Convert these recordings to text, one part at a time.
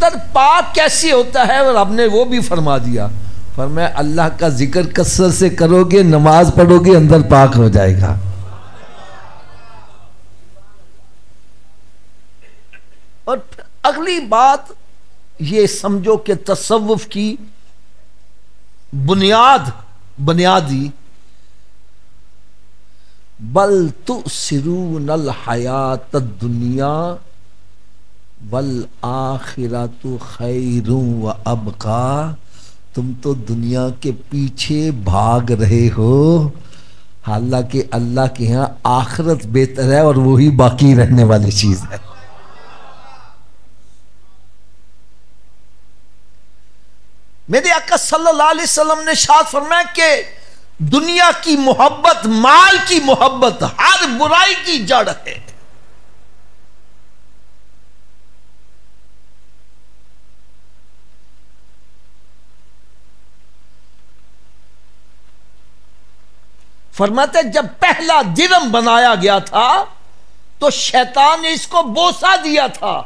اندر پاک کیسے ہوتا ہے؟ اور ہم نے وہ بھی فرما دیا، فرمایا اللہ کا ذکر کثرت سے کرو گے، نماز پڑھو گے، اندر پاک ہو جائے گا۔ اور اگلی بات یہ سمجھو کہ تصوف کی بنیادی بل تؤثرون الحیات الدنیا والآخرۃ خیر وابقی، تم تو دنیا کے پیچھے بھاگ رہے ہو، حالانکہ اللہ کے ہاں آخرت بہتر ہے اور وہی باقی رہنے والی چیز ہے۔ میرے آقا صلی اللہ علیہ وسلم نے ارشاد فرمایا کہ دنیا کی محبت، مال کی محبت ہر برائی کی جڑ ہے۔ فرماتے جب پہلا درم بنایا گیا تھا تو شیطان نے اس کو بوسہ دیا تھا،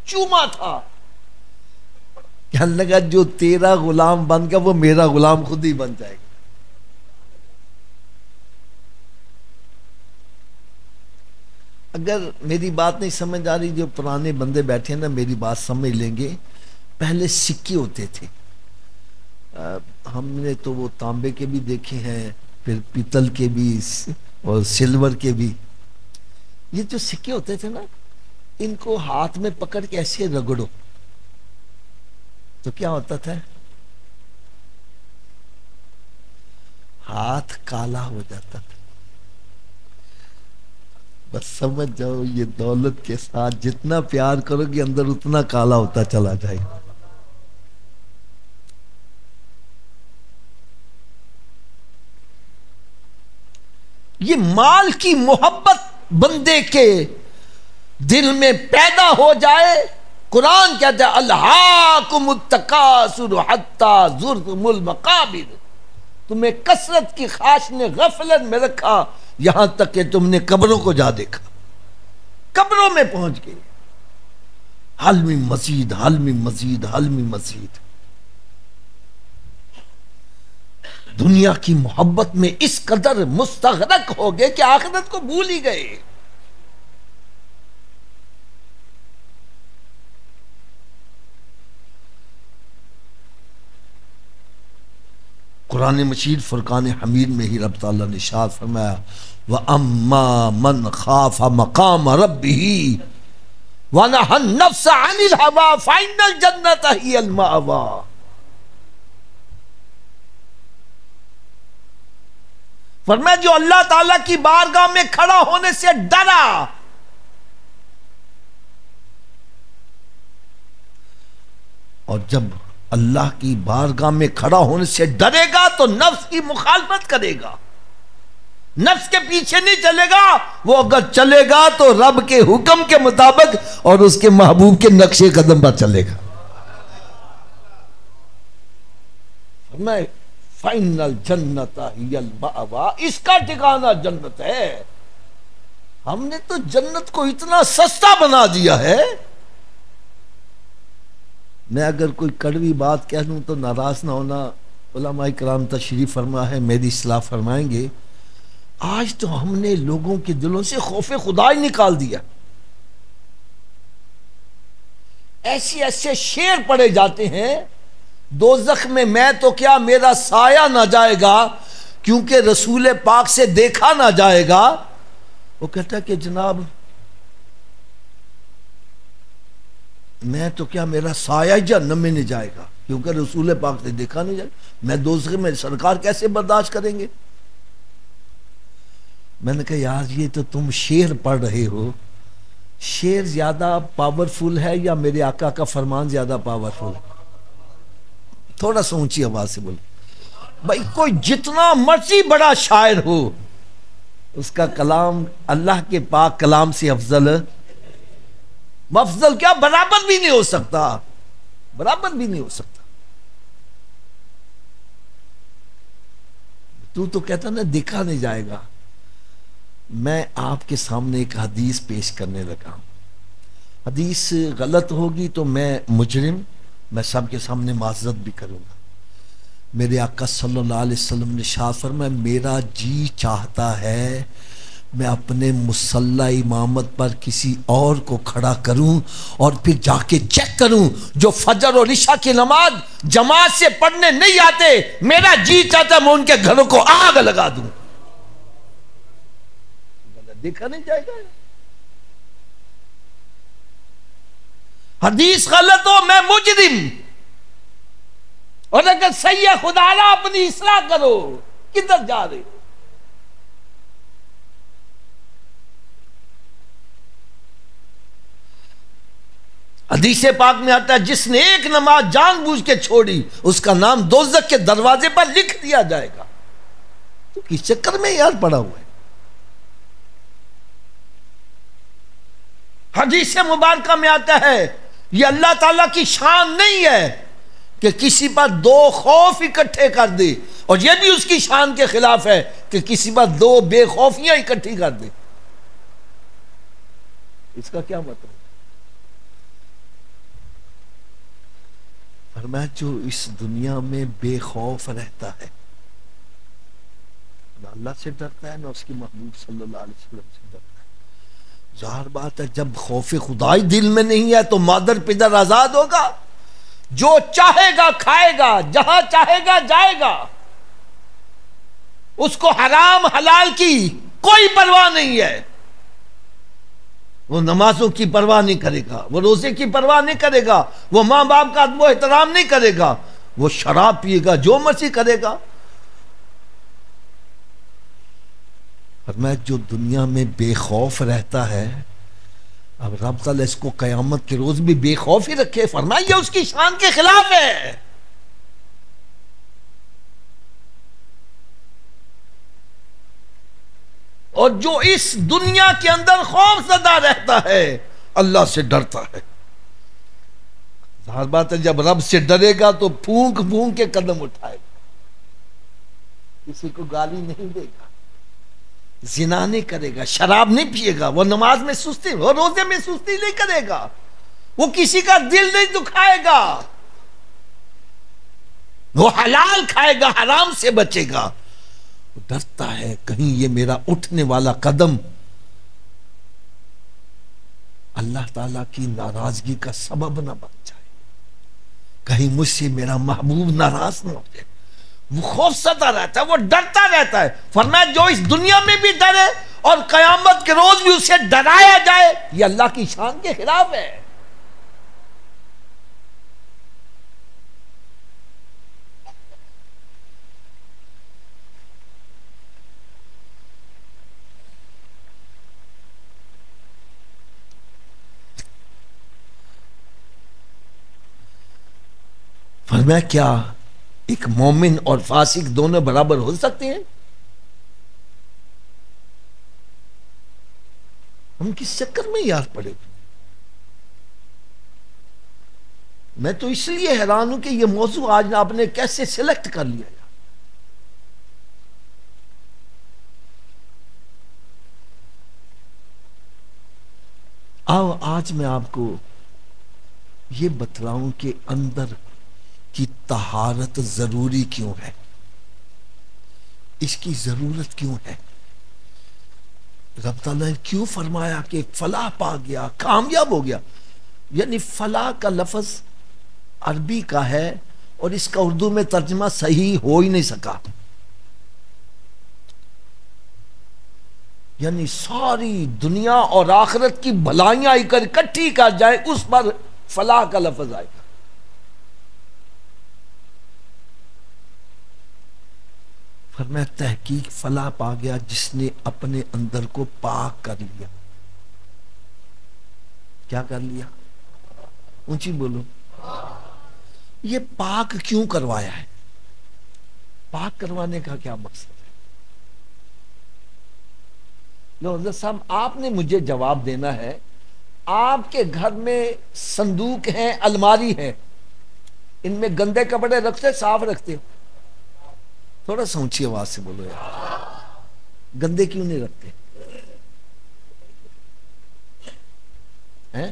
چوما تھا، کہنے لگا جو تیرا غلام بن گیا وہ میرا غلام خود ہی بن جائے گا۔ اگر میری بات نہیں سمجھ آ رہی، جو پرانے بندے بیٹھے ہیں نا میری بات سمجھ لیں گے۔ پہلے سکے ہوتے تھے، ہم نے تو وہ تانبے کے بھی دیکھے ہیں، پھر پیتل کے بھی اور سلور کے بھی۔ یہ جو سکے ہوتے تھے نا، ان کو ہاتھ میں پکڑ کے ایسے رگڑو تو کیا ہوتا تھا؟ ہاتھ کالا ہو جاتا تھا۔ بس سمجھ جاؤ یہ دولت کے ساتھ جتنا پیار کرو گے اندر اتنا کالا ہوتا چلا جائے گا۔ یہ مال کی محبت بندے کے دل میں پیدا ہو جائے، قرآن کہتا ہے الہاکم التکاثر حتی زرتم المقابر، تمہیں کثرت کی خواہش نے غفلت میں رکھا یہاں تک کہ تم نے قبروں کو جا دیکھا، قبروں میں پہنچ گئے۔ حل من مزید، حل من مزید، حل من مزید۔ دنیا کی محبت میں اس قدر مستغرق ہو گئے کہ آخرت کو بھول ہی گئے۔ قرآن مجید فرقان حمید میں ہی رب تعالیٰ نے ارشاد فرمایا وَأَمَّا مَنْ خَافَ مَقَامَ رَبِّهِ وَنَهَى النَّفْسَ عَنِ الْهَوَىٰ فَإِنَّ الْجَنَّةَ هِيَ الْمَأْوَىٰ۔ فرمایا جو اللہ تعالیٰ کی بارگاہ میں کھڑا ہونے سے ڈرا، اور جب اللہ کی بارگاہ میں کھڑا ہونے سے ڈرے گا تو نفس کی مخالفت کرے گا، نفس کے پیچھے نہیں چلے گا، وہ اگر چلے گا تو رب کے حکم کے مطابق اور اس کے محبوب کے نقش قدم پر چلے گا۔ میں فَإِنَّ الْجَنَّةَ هِيَ الْمَأْوَىٰ، اس کا ٹھکانہ جنت ہے۔ ہم نے تو جنت کو اتنا سستا بنا دیا ہے۔ میں اگر کوئی کڑوی بات کہہ لوں تو ناراض نہ ہونا، علماء کرام تشریف فرما ہے، میری اصلاح فرمائیں گے۔ آج تو ہم نے لوگوں کے دلوں سے خوف خدا ہی نکال دیا۔ ایسے شعر پڑے جاتے ہیں دوزخ میں تو کیا میرا سایہ نہ جائے گا کیونکہ رسول پاک سے دیکھا نہ جائے گا۔ وہ کہتا ہے کہ جناب میں تو کیا میرا سایہ جہنم میں نہیں جائے گا کیونکہ رسول پاک سے دیکھا نہیں جائے گا، میں دوزخ میں سرکار کیسے برداشت کریں گے؟ میں نے کہا یار یہ تو تم شعر پڑھ رہے ہو، شعر زیادہ پاورفل ہے یا میرے آقا کا فرمان زیادہ پاورفل ہے؟ تھوڑا سا اونچی آواز سے بولو بھائی۔ کوئی جتنا مرضی بڑا شاعر ہو اس کا کلام اللہ کے پاک کلام سے افضل کیا برابر بھی نہیں ہو سکتا، برابر بھی نہیں ہو سکتا۔ تو کہتا نا دیکھا نہیں جائے گا۔ میں آپ کے سامنے ایک حدیث پیش کرنے لگا ہوں۔ حدیث غلط ہوگی تو میں مجرم، میں سب کے سامنے معذرت بھی کروں گا۔ میرے آقا صلی اللہ علیہ وسلم نے ارشاد فرمایا میرا جی چاہتا ہے میں اپنے مصلی امامت پر کسی اور کو کھڑا کروں اور پھر جا کے چیک کروں جو فجر اور عشاء کی نماز جماعت سے پڑھنے نہیں آتے، میرا جی چاہتا ہے میں ان کے گھروں کو آگ لگا دوں۔ دیکھا نہیں جائے گا؟ حدیث غلط ہو میں مجرم، اور اگر صحیح ہے خدا را اپنی اصلاح کرو۔ کدھر جا رہے ہو؟ حدیث پاک میں آتا ہے جس نے ایک نماز جان بوجھ کے چھوڑی اس کا نام دوزخ کے دروازے پر لکھ دیا جائے گا۔ تو کس چکر میں یار پڑا ہوا ہے؟ حدیث مبارکہ میں آتا ہے یہ اللہ تعالیٰ کی شان نہیں ہے کہ کسی پر دو خوف اکٹھے کر دے، اور یہ بھی اس کی شان کے خلاف ہے کہ کسی پر دو بے خوفیاں اکٹھی کر دے۔ اس کا کیا مطلب؟ فرمایا جو اس دنیا میں بے خوف رہتا ہے نہ اللہ سے ڈرتا ہے نہ اس کی محبوب صلی اللہ علیہ وسلم سے ڈرتا ہے۔ ظاہر بات ہے جب خوف خدائی دل میں نہیں ہے تو مادر پدر آزاد ہوگا، جو چاہے گا کھائے گا، جہاں چاہے گا جائے گا، اس کو حرام حلال کی کوئی پرواہ نہیں ہے۔ وہ نمازوں کی پرواہ نہیں کرے گا، وہ روزے کی پرواہ نہیں کرے گا، وہ ماں باپ کا ادب و احترام نہیں کرے گا، وہ شراب پیے گا، جو مرضی کرے گا۔ فرمایا جو دنیا میں بے خوف رہتا ہے، اب رب تعالیٰ اس کو قیامت کے روز بھی بے خوف ہی رکھے، فرمایا یہ اس کی شان کے خلاف ہے۔ اور جو اس دنیا کے اندر خوف زدہ رہتا ہے اللہ سے ڈرتا ہے۔ ظاہر بات ہے جب رب سے ڈرے گا تو پھونک پھونک کے قدم اٹھائے گا، کسی کو گالی نہیں دے گا، زنا نہیں کرے گا، شراب نہیں پیے گا، وہ نماز میں سستی، وہ روزے میں سستی نہیں کرے گا، وہ کسی کا دل نہیں دکھائے گا، وہ حلال کھائے گا، حرام سے بچے گا۔ ڈرتا ہے کہیں یہ میرا اٹھنے والا قدم اللہ تعالیٰ کی ناراضگی کا سبب نہ بن جائے، کہیں مجھ سے میرا محبوب ناراض نہ ہو جائے۔ وہ خوف زدہ رہتا ہے، وہ ڈرتا رہتا ہے۔ فرمایا جو اس دنیا میں بھی ڈرے اور قیامت کے روز بھی اسے ڈرایا جائے یہ اللہ کی شان کے خلاف ہے۔ فرمایا کیا ایک مومن اور فاسق دونوں برابر ہو سکتے ہیں؟ ہم کس چکر میں یار پڑے؟ میں تو اس لیے حیران ہوں کہ یہ موضوع آج آپ نے کیسے سلیکٹ کر لیا۔ آؤ آج میں آپ کو یہ بتلاؤں کہ اندر کی طہارت ضروری کیوں ہے، اس کی ضرورت کیوں ہے۔ رب تعالیٰ نے کیوں فرمایا کہ فلاح پا گیا، کامیاب ہو گیا؟ یعنی فلاح کا لفظ عربی کا ہے اور اس کا اردو میں ترجمہ صحیح ہو ہی نہیں سکا، یعنی ساری دنیا اور آخرت کی بھلائیاں اکٹھی کر جائے اس پر فلاح کا لفظ آئے گا۔ فرمایا تحقیق فلاح پا گیا جس نے اپنے اندر کو پاک کر لیا۔ کیا کر لیا؟ اونچی بولو۔ یہ پاک کیوں کروایا ہے؟ پاک کروانے کا کیا مقصد ہے؟ لو حضرت صاحب آپ نے مجھے جواب دینا ہے۔ آپ کے گھر میں صندوق ہیں، الماری ہے، ان میں گندے کپڑے رکھتے صاف رکھتے؟ تھوڑا سا اونچی آواز سے بولو یار، گندے کیوں نہیں رکھتے ہیں؟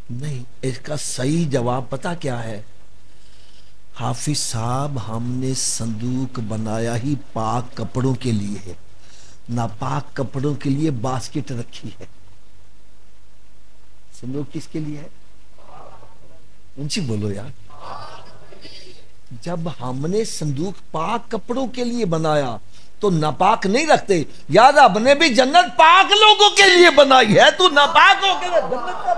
نہیں، اس کا صحیح جواب پتہ کیا ہے؟ حافظ صاحب، ہم نے صندوق بنایا ہی پاک کپڑوں کے لیے ہے، ناپاک کپڑوں کے لیے باسکٹ رکھی ہے۔ صندوق کس کے لیے ہے؟ اونچی بولو یار۔ جب ہم نے صندوق پاک کپڑوں کے لیے بنایا تو ناپاک نہیں رکھتے؟ یار اب نے بھی جنت پاک لوگوں کے لیے بنائی ہے، تو ناپاک ہو کے جنت کا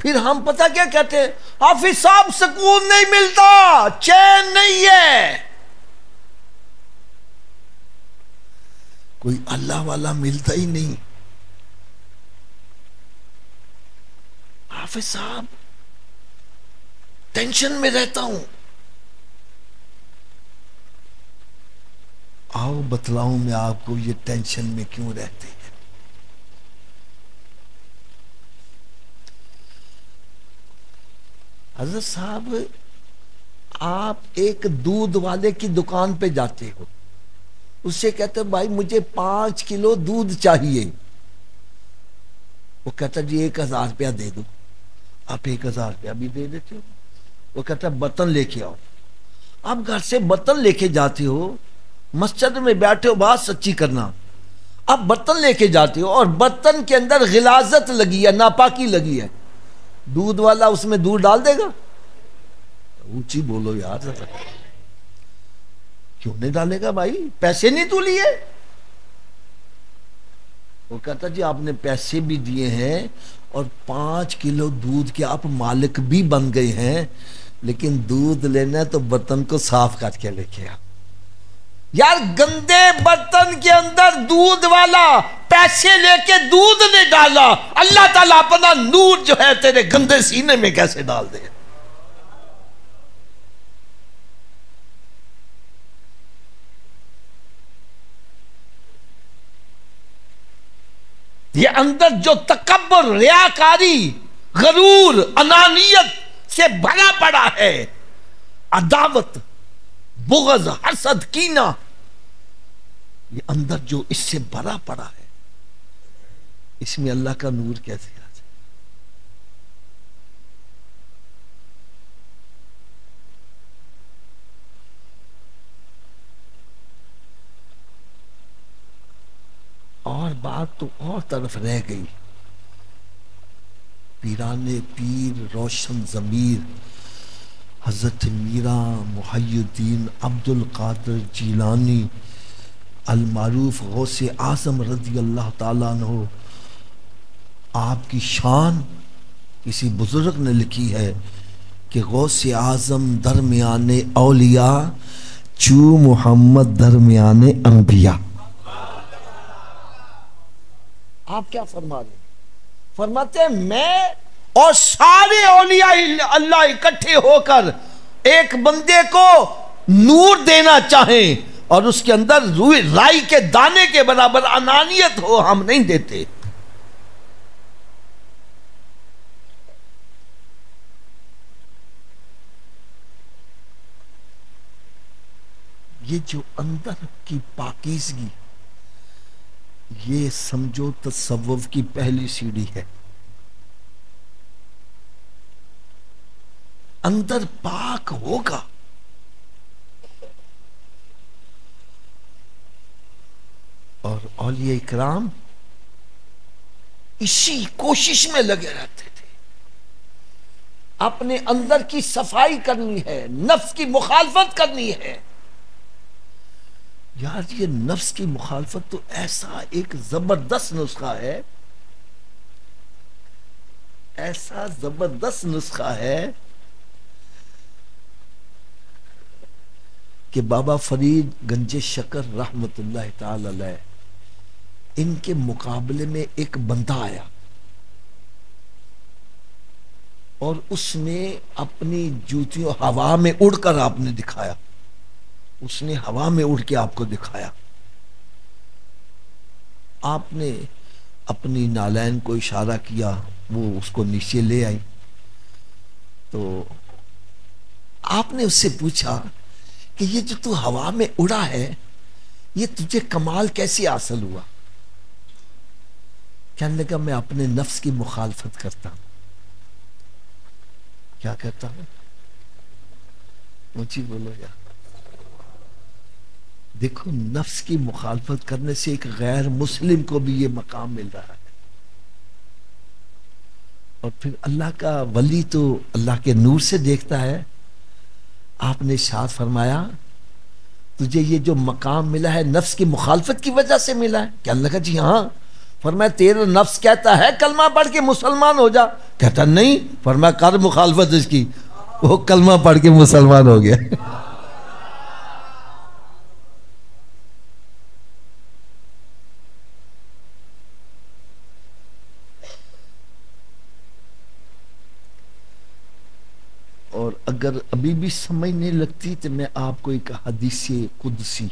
پھر ہم پتہ کیا کہتے ہیں؟ حافظ صاحب سکون نہیں ملتا، چین نہیں ہے۔ کوئی اللہ والا ملتا ہی نہیں۔ حافظ صاحب ٹینشن میں رہتا ہوں۔ آؤ بتلاؤں میں آپ کو یہ ٹینشن میں کیوں رہتے ہیں۔ حضرت صاحب، آپ ایک دودھ والے کی دکان پہ جاتے ہو، اس سے کہتے ہیں بھائی مجھے 5 کلو دودھ چاہیے۔ وہ کہتا جی 1000 روپیہ دے دو۔ آپ 1000 روپیہ بھی دے دیتے ہو۔ وہ کہتا ہے برتن لے کے آؤ۔ آپ گھر سے برتن لے کے جاتے ہو، مسجد میں بیٹھے ہو، بات سچی کرنا، آپ برتن لے کے جاتے ہو اور برتن کے اندر غلاظت لگی ہے، ناپاکی لگی ہے، دودھ والا اس میں دودھ ڈال دے گا؟ اونچی بولو یار، کیوں نہیں ڈالے گا بھائی؟ پیسے نہیں تو لیے؟ وہ کہتا جی آپ نے پیسے بھی دیے ہیں اور 5 کلو دودھ کے آپ مالک بھی بن گئے ہیں، لیکن دودھ لینا ہے تو برتن کو صاف کر کے لے کے آ۔ یار گندے برتن کے اندر دودھ والا پیسے لے کے دودھ نے ڈالا، اللہ تعالیٰ اپنا نور جو ہے تیرے گندے سینے میں کیسے ڈال دے؟ یہ اندر جو تکبر، ریاکاری، غرور، انانیت سے بھرا پڑا ہے، عداوت، بغض، حسد، کینہ، یہ اندر جو اس سے بھرا پڑا ہے، اس میں اللہ کا نور کیسے آ جائے؟ اور بات تو اور طرف رہ گئی۔ پیران پیر روشن ضمیر حضرت میرا محی الدین عبد القادر جیلانی المعروف غوث اعظم رضی اللہ تعالیٰ عنہ، آپ کی شان کسی بزرگ نے لکھی ہے کہ غوث اعظم درمیان اولیاء چو محمد درمیان انبیاء۔ آپ کیا فرما رہے ہیں؟ فرماتے ہیں میں اور سارے اولیاء اللہ اکٹھے ہو کر ایک بندے کو نور دینا چاہیں اور اس کے اندر رائی کے دانے کے برابر انانیت ہو، ہم نہیں دیتے۔ یہ جو اندر کی پاکیزگی، یہ سمجھو تصوف کی پہلی سیڑھی ہے۔ اندر پاک ہوگا اور اولیاء اکرام اسی کوشش میں لگے رہتے تھے، اپنے اندر کی صفائی کرنی ہے، نفس کی مخالفت کرنی ہے۔ یار یہ نفس کی مخالفت تو ایسا ایک زبردست نسخہ ہے، ایسا زبردست نسخہ ہے کہ بابا فرید گنج شکر رحمت اللہ تعالی علیہ، ان کے مقابلے میں ایک بندہ آیا اور اس نے اپنی جوتیوں ہوا میں اڑ کر آپ نے دکھایا، اس نے ہوا میں اڑ کے آپ کو دکھایا۔ آپ نے اپنی نالین کو اشارہ کیا، وہ اس کو نیچے لے آئی، تو آپ نے اس سے پوچھا کہ یہ جو تو ہوا میں اڑا ہے یہ تجھے کمال کیسے حاصل ہوا؟ کہنے لگا میں اپنے نفس کی مخالفت کرتا ہوں۔ کیا کرتا ہوں؟ اونچی بولو یار۔ دیکھو نفس کی مخالفت کرنے سے ایک غیر مسلم کو بھی یہ مقام مل رہا ہے، اور پھر اللہ کا ولی تو اللہ کے نور سے دیکھتا ہے۔ آپ نے ارشاد فرمایا تجھے یہ جو مقام ملا ہے نفس کی مخالفت کی وجہ سے ملا ہے؟ کہنے لگا جی ہاں۔ فرمایا تیرا نفس کہتا ہے کلمہ پڑھ کے مسلمان ہو جا، کہتا نہیں۔ فرمایا کر مخالفت اس کی، وہ کلمہ پڑھ کے مسلمان ہو گیا۔ اور اگر ابھی بھی سمجھ نہیں لگتی تو میں آپ کو ایک حدیث قدسی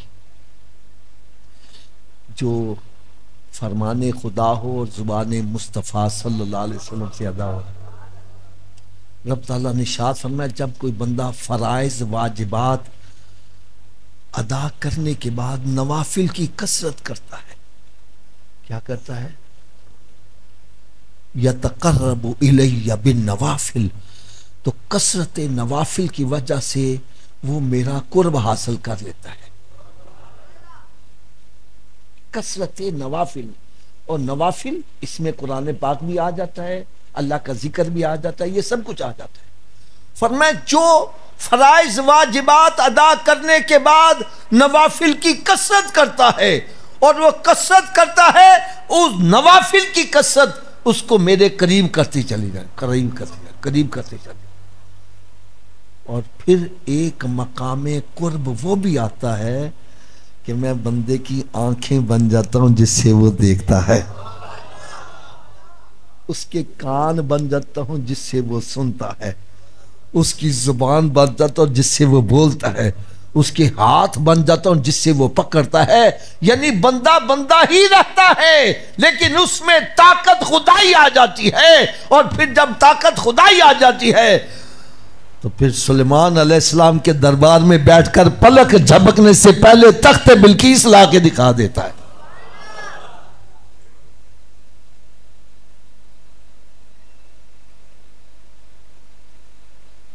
جو فرمان خدا ہو اور زبان مصطفیٰ صلی اللہ علیہ وسلم سے ادا ہو۔ رب تعالیٰ نے ارشاد فرمایا جب کوئی بندہ فرائض واجبات ادا کرنے کے بعد نوافل کی کثرت کرتا ہے، کیا کرتا ہے؟ یتقرب الی بالنوافل، تو کثرت نوافل کی وجہ سے وہ میرا قرب حاصل کر لیتا ہے۔ کثرت نوافل، اور نوافل اس میں قرآن پاک بھی آ جاتا ہے، اللہ کا ذکر بھی آ جاتا ہے، یہ سب کچھ آ جاتا ہے۔ فرمایا جو فرائض واجبات ادا کرنے کے بعد نوافل کی کثرت کرتا ہے، اور وہ کثرت کرتا ہے اس نوافل کی کثرت اس کو میرے قریب کرتی چلی جائے، قریب کرتی چلی جائے۔ اور پھر ایک مقام قرب وہ بھی آتا ہے کہ میں بندے کی آنکھیں بن جاتا ہوں جس سے وہ دیکھتا ہے، اس کے کان بن جاتا ہوں جس سے وہ سنتا ہے، اس کی زبان بن جاتا ہوں جس سے وہ بولتا ہے، اس کے ہاتھ بن جاتا ہوں جس سے وہ پکڑتا ہے۔ یعنی بندہ بندہ ہی رہتا ہے لیکن اس میں طاقت خدائی آ جاتی ہے، اور پھر جب طاقت خدائی آ جاتی ہے تو پھر سلیمان علیہ السلام کے دربار میں بیٹھ کر پلک جھپکنے سے پہلے تخت بلقیس لا کے دکھا دیتا ہے۔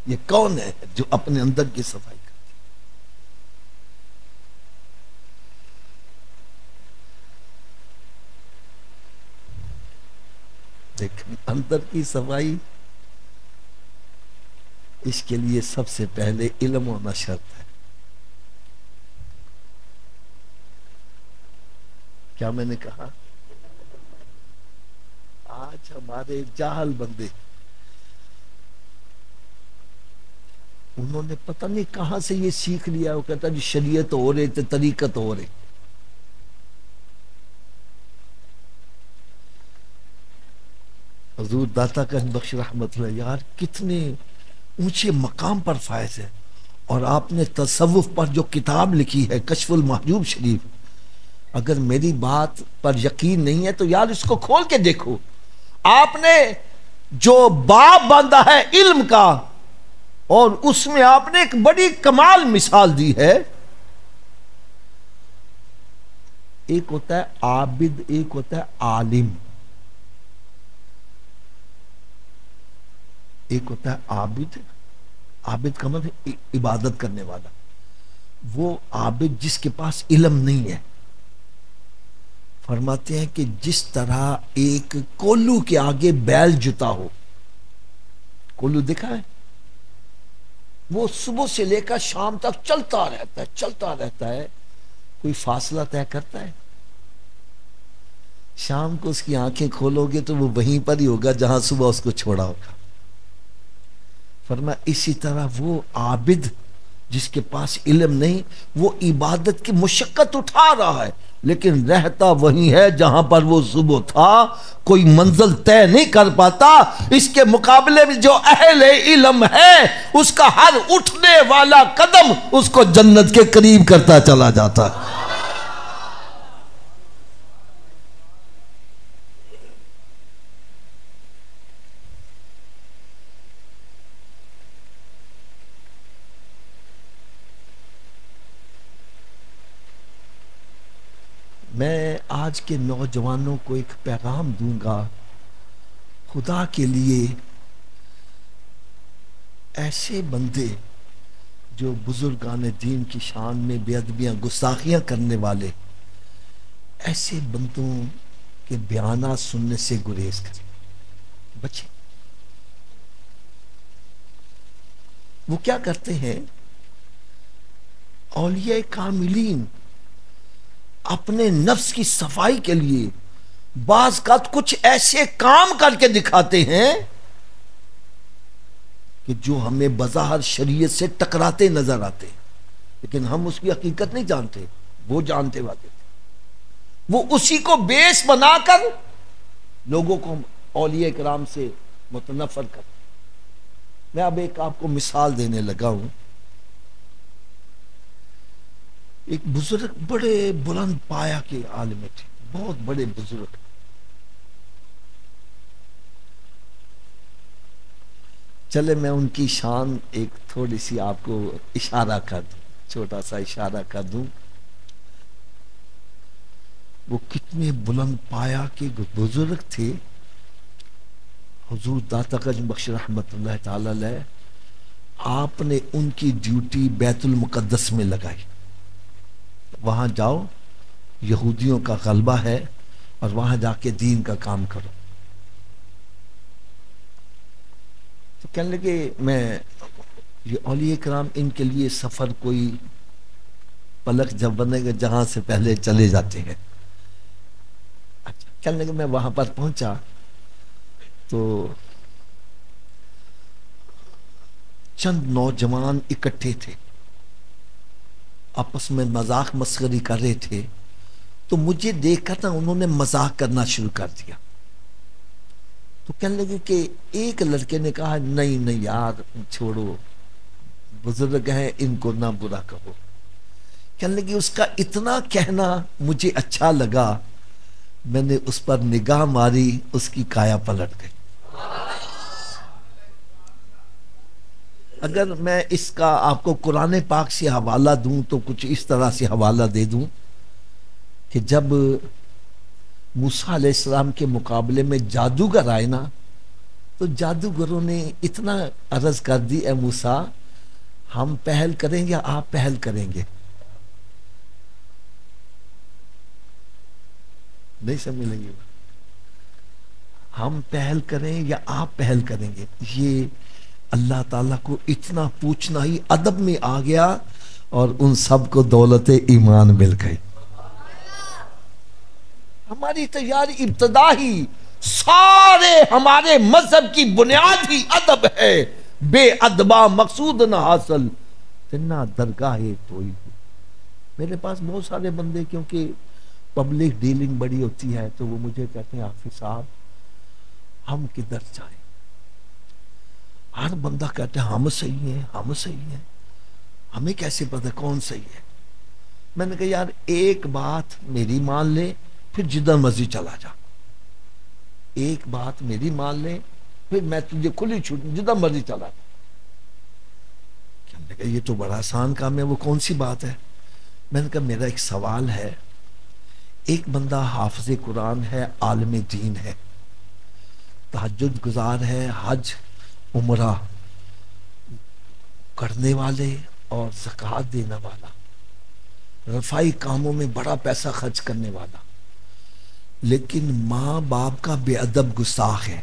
یہ کون ہے جو اپنے اندر کی صفائی کرتی ہے؟ دیکھیں اندر کی صفائی، اس کے لیے سب سے پہلے علم ہونا شرط ہے۔ کیا میں نے کہا؟ آج ہمارے جاہل بندے انہوں نے پتہ نہیں کہاں سے یہ سیکھ لیا، وہ کہتا جی شریعت ہو رہے تھے، طریقت ہو رہے۔ حضور داتا گنج بخش رحمت اللہ، یار کتنے اونچے مقام پر فائز ہے، اور آپ نے تصوف پر جو کتاب لکھی ہے کشف المحجوب شریف، اگر میری بات پر یقین نہیں ہے تو یار اس کو کھول کے دیکھو۔ آپ نے جو باب باندھا ہے علم کا، اور اس میں آپ نے ایک بڑی کمال مثال دی ہے۔ ایک ہوتا ہے عابد، ایک ہوتا ہے عالم۔ ایک ہوتا ہے عابد، عابد کا مطلب عبادت کرنے والا، وہ عابد جس کے پاس علم نہیں ہے۔ فرماتے ہیں کہ جس طرح ایک کولو کے آگے بیل جتا ہو، کولو دیکھا ہے، وہ صبح سے لے کر شام تک چلتا رہتا ہے، کوئی فاصلہ طے کرتا ہے؟ شام کو اس کی آنکھیں کھولو گے تو وہ وہیں پر ہی ہوگا جہاں صبح اس کو چھوڑا ہوگا۔ فرمایا اسی طرح وہ عابد جس کے پاس علم نہیں، وہ عبادت کی مشقت اٹھا رہا ہے لیکن رہتا وہیں ہے جہاں پر وہ صبح تھا، کوئی منزل طے نہیں کر پاتا۔ اس کے مقابلے میں جو اہل علم ہے اس کا ہر اٹھنے والا قدم اس کو جنت کے قریب کرتا چلا جاتا ہے۔ میں آج کے نوجوانوں کو ایک پیغام دوں گا، خدا کے لیے ایسے بندے جو بزرگان دین کی شان میں بے ادبیاں گستاخیاں کرنے والے، ایسے بندوں کے بیانات سننے سے گریز کریں، بچیں۔ وہ کیا کرتے ہیں؟ اولیاء کاملین اپنے نفس کی صفائی کے لیے بعض کا کچھ ایسے کام کر کے دکھاتے ہیں کہ جو ہمیں بظاہر شریعت سے ٹکراتے نظر آتے، لیکن ہم اس کی حقیقت نہیں جانتے، وہ جانتے واتے تھے۔ وہ اسی کو بیس بنا کر لوگوں کو اولیاء کرام سے متنفر کرتے۔ میں اب ایک آپ کو مثال دینے لگا ہوں۔ ایک بزرگ بڑے بلند پایا کے عالم تھے، بہت بڑے بزرگ۔ چلے میں ان کی شان ایک تھوڑی سی آپ کو اشارہ کر دوں، چھوٹا سا اشارہ کر دوں۔ وہ کتنے بلند پایا کے بزرگ تھے۔ حضور داتا گنج بخش رحمت اللہ تعالی علیہ، آپ نے ان کی ڈیوٹی بیت المقدس میں لگائی، وہاں جاؤ، یہودیوں کا غلبہ ہے اور وہاں جا کے دین کا کام کرو۔ تو کہنے لگے میں یہ اولیاء کرام ان کے لیے سفر کوئی پلک جب بنے گا جہاں سے پہلے چلے جاتے ہیں۔ اچھا، کہنے لگے میں وہاں پر پہنچا تو چند نوجوان اکٹھے تھے، آپس میں مذاق مسخری کر رہے تھے۔ تو مجھے دیکھ کر نا انہوں نے مذاق کرنا شروع کر دیا۔ تو کہنے لگے کہ ایک لڑکے نے کہا نہیں نہیں یار چھوڑو، بزرگ ہیں ان کو نہ برا کہو۔ کہنے لگے اس کا اتنا کہنا مجھے اچھا لگا، میں نے اس پر نگاہ ماری، اس کی کایا پلٹ گئی۔ اگر میں اس کا آپ کو قرآن پاک سے حوالہ دوں تو کچھ اس طرح سے حوالہ دے دوں کہ جب موسیٰ علیہ السلام کے مقابلے میں جادوگر آئے نا، تو جادوگروں نے اتنا عرض کر دی، اے موسیٰ ہم پہل کریں یا آپ پہل کریں گے؟ نہیں سمجھ لیں گے، ہم پہل کریں یا آپ پہل کریں گے؟ یہ اللہ تعالیٰ کو اتنا پوچھنا ہی ادب میں آ گیا، اور ان سب کو دولت ایمان مل گئی۔ ہماری تیاری ابتدا ہی، سارے ہمارے مذہب کی بنیاد ہی ادب ہے۔ بے ادبا مقصود نہ حاصل، تنہا درگاہ توئی۔ میرے پاس بہت سارے بندے، کیونکہ پبلک ڈیلنگ بڑی ہوتی ہے، تو وہ مجھے کہتے ہیں حافظ صاحب ہم کدھر جائیں؟ ہر بندہ کہتا ہے ہم صحیح ہیں، ہم صحیح ہیں، ہمیں کیسے پتہ کون صحیح ہے؟ میں نے کہا یار ایک بات میری مان لے، پھر جدھر مرضی چلا جا۔ ایک بات میری مان لے، پھر میں تجھے کھلی چھوٹ، جدھر مرضی چلا جا۔ کہنے لگا یہ تو بڑا آسان کام ہے، وہ کون سی بات ہے؟ میں نے کہا میرا ایک سوال ہے، ایک بندہ حافظ قرآن ہے، عالم دین ہے، تہجد گزار ہے، حج عمرہ کرنے والے اور زکوٰۃ دینے والا، رفائی کاموں میں بڑا پیسہ خرچ کرنے والا، لیکن ماں باپ کا بے ادب گستاخ ہے،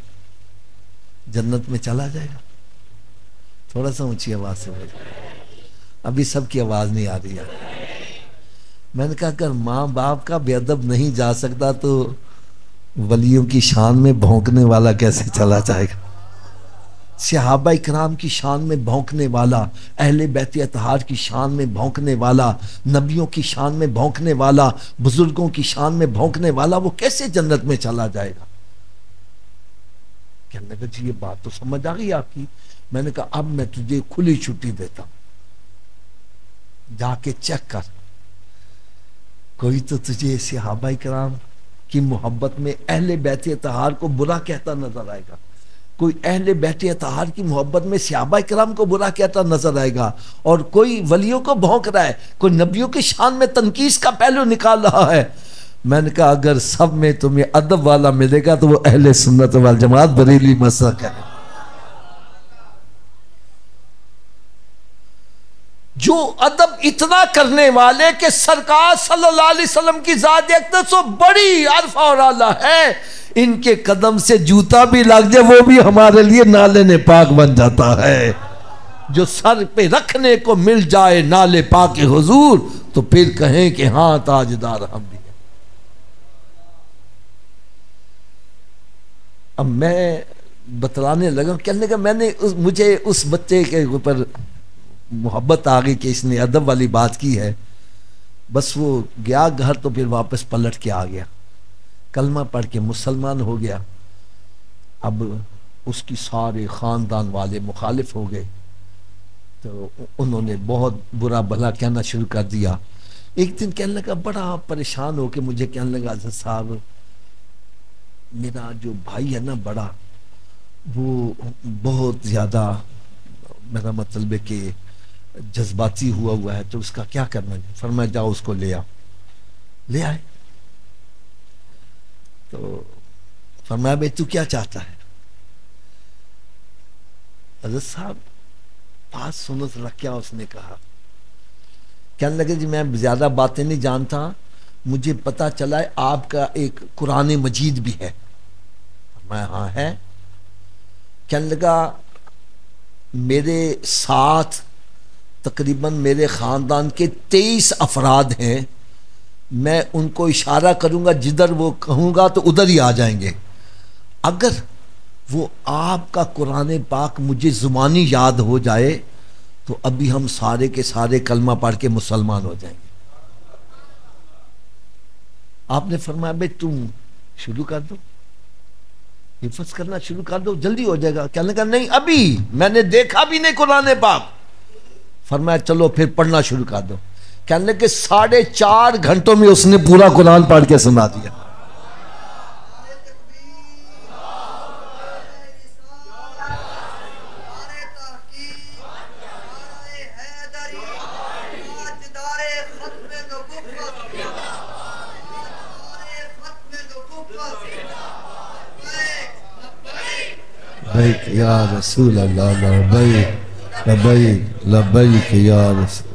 جنت میں چلا جائے گا؟ تھوڑا سا اونچی آواز سے بولے، ابھی سب کی آواز نہیں آ رہی ہے۔ میں نے کہا اگر ماں باپ کا بے ادب نہیں جا سکتا تو ولیوں کی شان میں بھونکنے والا کیسے چلا جائے گا؟ صحابہ اکرام کی شان میں بھونکنے والا، اہل بیت اطہار کی شان میں بھونکنے والا، نبیوں کی شان میں بھونکنے والا، بزرگوں کی شان میں بھونکنے والا، وہ کیسے جنت میں چلا جائے گا؟ کہنے لگا جی یہ بات تو سمجھ آ گئی آپ کی۔ میں نے کہا اب میں تجھے کھلی چھٹی دیتا ہوں، جا کے چیک کر، کوئی تو تجھے صحابہ اکرام کی محبت میں اہل بیت اطہار کو برا کہتا نظر آئے گا، کوئی اہل بیت اطہار کی محبت میں صحابہ اکرام کو برا کہتا نظر آئے گا، اور کوئی ولیوں کو بھونک رہا ہے، کوئی نبیوں کی شان میں تنقیص کا پہلو نکال رہا ہے۔ میں نے کہا اگر سب میں تمہیں ادب والا ملے گا تو وہ اہل سنت والجماعت بریلی مسلک ہے، جو ادب اتنا کرنے والے کہ سرکار صلی اللہ علیہ وسلم کی ذات اقدس و بڑی عرف اور اعلیٰ ہے، ان کے قدم سے جوتا بھی لگ جائے وہ بھی ہمارے لیے نالے پاک بن جاتا ہے۔ جو سر پہ رکھنے کو مل جائے نالے پاک حضور تو پھر کہیں کہ ہاں تاجدار ہم بھی ہیں۔ اب میں بتلانے لگا، کہنے کا میں نے مجھے اس بچے کے اوپر محبت آ گئی کہ اس نے ادب والی بات کی ہے، بس وہ گیا گھر تو پھر واپس پلٹ کے آ گیا، کلمہ پڑھ کے مسلمان ہو گیا۔ اب اس کی سارے خاندان والے مخالف ہو گئے تو انہوں نے بہت برا بھلا کہنا شروع کر دیا۔ ایک دن کہنے لگا، بڑا پریشان ہو کے مجھے کہنے لگا، حضرت صاحب میرا جو بھائی ہے نا بڑا، وہ بہت زیادہ میرا مطلب ہے کہ جذباتی ہوا ہے، تو اس کا کیا کرنا ہے؟ فرمایا جاؤ اس کو لے آؤ۔ لے آئے تو فرمایا بھائی تو کیا چاہتا ہے؟ حضرت صاحب بات سنو ذرا کیا اس نے کہا۔ کہنے لگے جی میں زیادہ باتیں نہیں جانتا، مجھے پتا چلا ہے آپ کا ایک قرآن مجید بھی ہے۔ فرمایا ہاں ہے۔ کہنے لگا میرے ساتھ تقریباً میرے خاندان کے 23 افراد ہیں، میں ان کو اشارہ کروں گا جدھر وہ کہوں گا تو ادھر ہی آ جائیں گے، اگر وہ آپ کا قرآن پاک مجھے زبانی یاد ہو جائے تو ابھی ہم سارے کے سارے کلمہ پڑھ کے مسلمان ہو جائیں گے۔ آپ نے فرمایا بھائی تم شروع کر دو، حفظ کرنا شروع کر دو، جلدی ہو جائے گا۔ کہنے لگا نہیں ابھی میں نے دیکھا بھی نہیں قرآن پاک۔ فرمایا چلو پھر پڑھنا شروع کر دو۔ کہنے لگے 4.5 گھنٹوں میں اس نے پورا قرآن پڑھ کے سنا دیا۔ لبیک یا رسول اللہ، لبیک لبیک لبیک یا رسول۔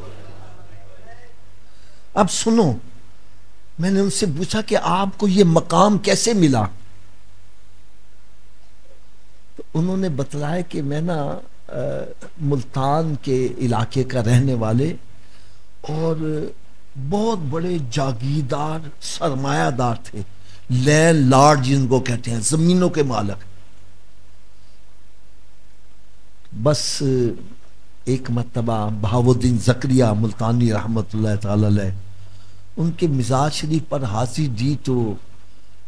اب سنو، میں نے ان سے پوچھا کہ آپ کو یہ مقام کیسے ملا؟ تو انہوں نے بتلایا کہ میں نا ملتان کے علاقے کا رہنے والے اور بہت بڑے جاگیردار سرمایہ دار تھے، لینڈ لارڈ جن کو کہتے ہیں، زمینوں کے مالک۔ بس ایک مرتبہ بہاؤالدین زکریا ملتانی رحمت اللہ تعالی علیہ، ان کے مزاج شریف پر حاضری دی تو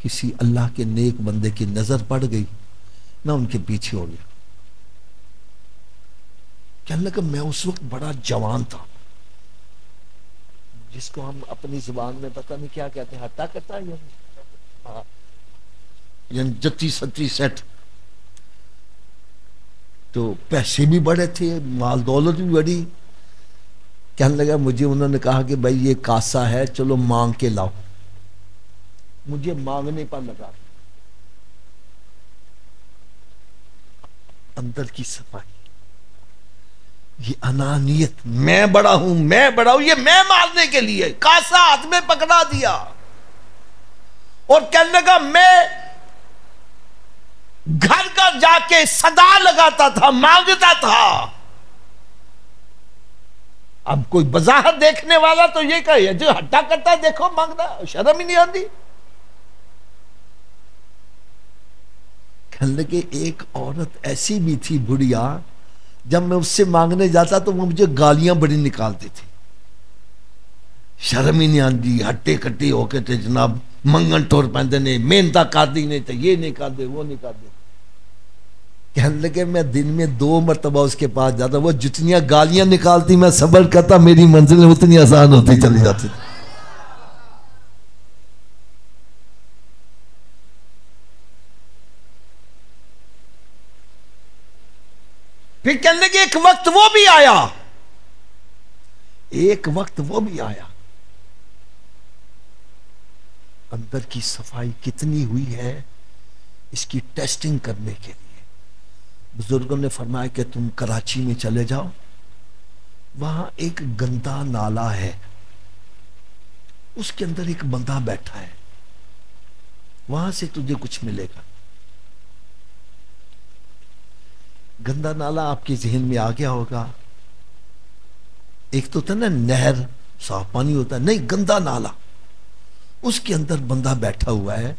کسی اللہ کے نیک بندے کی نظر پڑ گئی، میں ان کے پیچھے ہو گیا۔ کہنے لگا میں اس وقت بڑا جوان تھا، جس کو ہم اپنی زبان میں پتہ نہیں کیا کہتے ہیں، ہٹا کرتا ہے یعنی 36 سیٹ، تو پیسے بھی بڑے تھے، مال دولت بھی بڑی۔ کہنے لگا مجھے انہوں نے کہا کہ بھائی یہ کاسا ہے، چلو مانگ کے لاؤ۔ مجھے مانگنے پر لگا، اندر کی صفائی، یہ انانیت، میں بڑا ہوں میں بڑا ہوں، یہ میں مارنے کے لیے کاسا ہاتھ میں پکڑا دیا اور کہنے لگا میں گھر گھر جا کے صدا لگاتا تھا، مانگتا تھا۔ اب کوئی بظاہر دیکھنے والا تو یہ کہے جو ہٹا کرتا دیکھو مانگنا، شرم ہی نہیں آتی۔ کہنے لگے ایک عورت ایسی بھی تھی بڑھیا، جب میں اس سے مانگنے جاتا تو وہ مجھے گالیاں بڑی نکالتی تھی، شرم ہی نہیں آتی، ہٹے کٹے ہو کے تھے جناب، منگن ٹور پہنتے نے، محنت کر دی نہیں تو یہ نہیں کر دے وہ نہیں کر دے۔ کہنے لگے میں دن میں 2 مرتبہ اس کے پاس جاتا، وہ جتنیاں گالیاں نکالتی میں صبر کرتا، میری منزل اتنی آسان ہوتی چلی جاتی تھی۔ پھر کہنے لگے ایک وقت وہ بھی آیا، ایک وقت وہ بھی آیا اندر کی صفائی کتنی ہوئی ہے اس کی ٹیسٹنگ کرنے کے لیے بزرگوں نے فرمایا کہ تم کراچی میں چلے جاؤ، وہاں ایک گندا نالا ہے، اس کے اندر ایک بندہ بیٹھا ہے، وہاں سے تجھے کچھ ملے گا۔ گندا نالا آپ کے ذہن میں آ گیا ہوگا، ایک تو تھا نا نہر صاف پانی ہوتا ہے، نہیں گندا نالا، اس کے اندر بندہ بیٹھا ہوا ہے،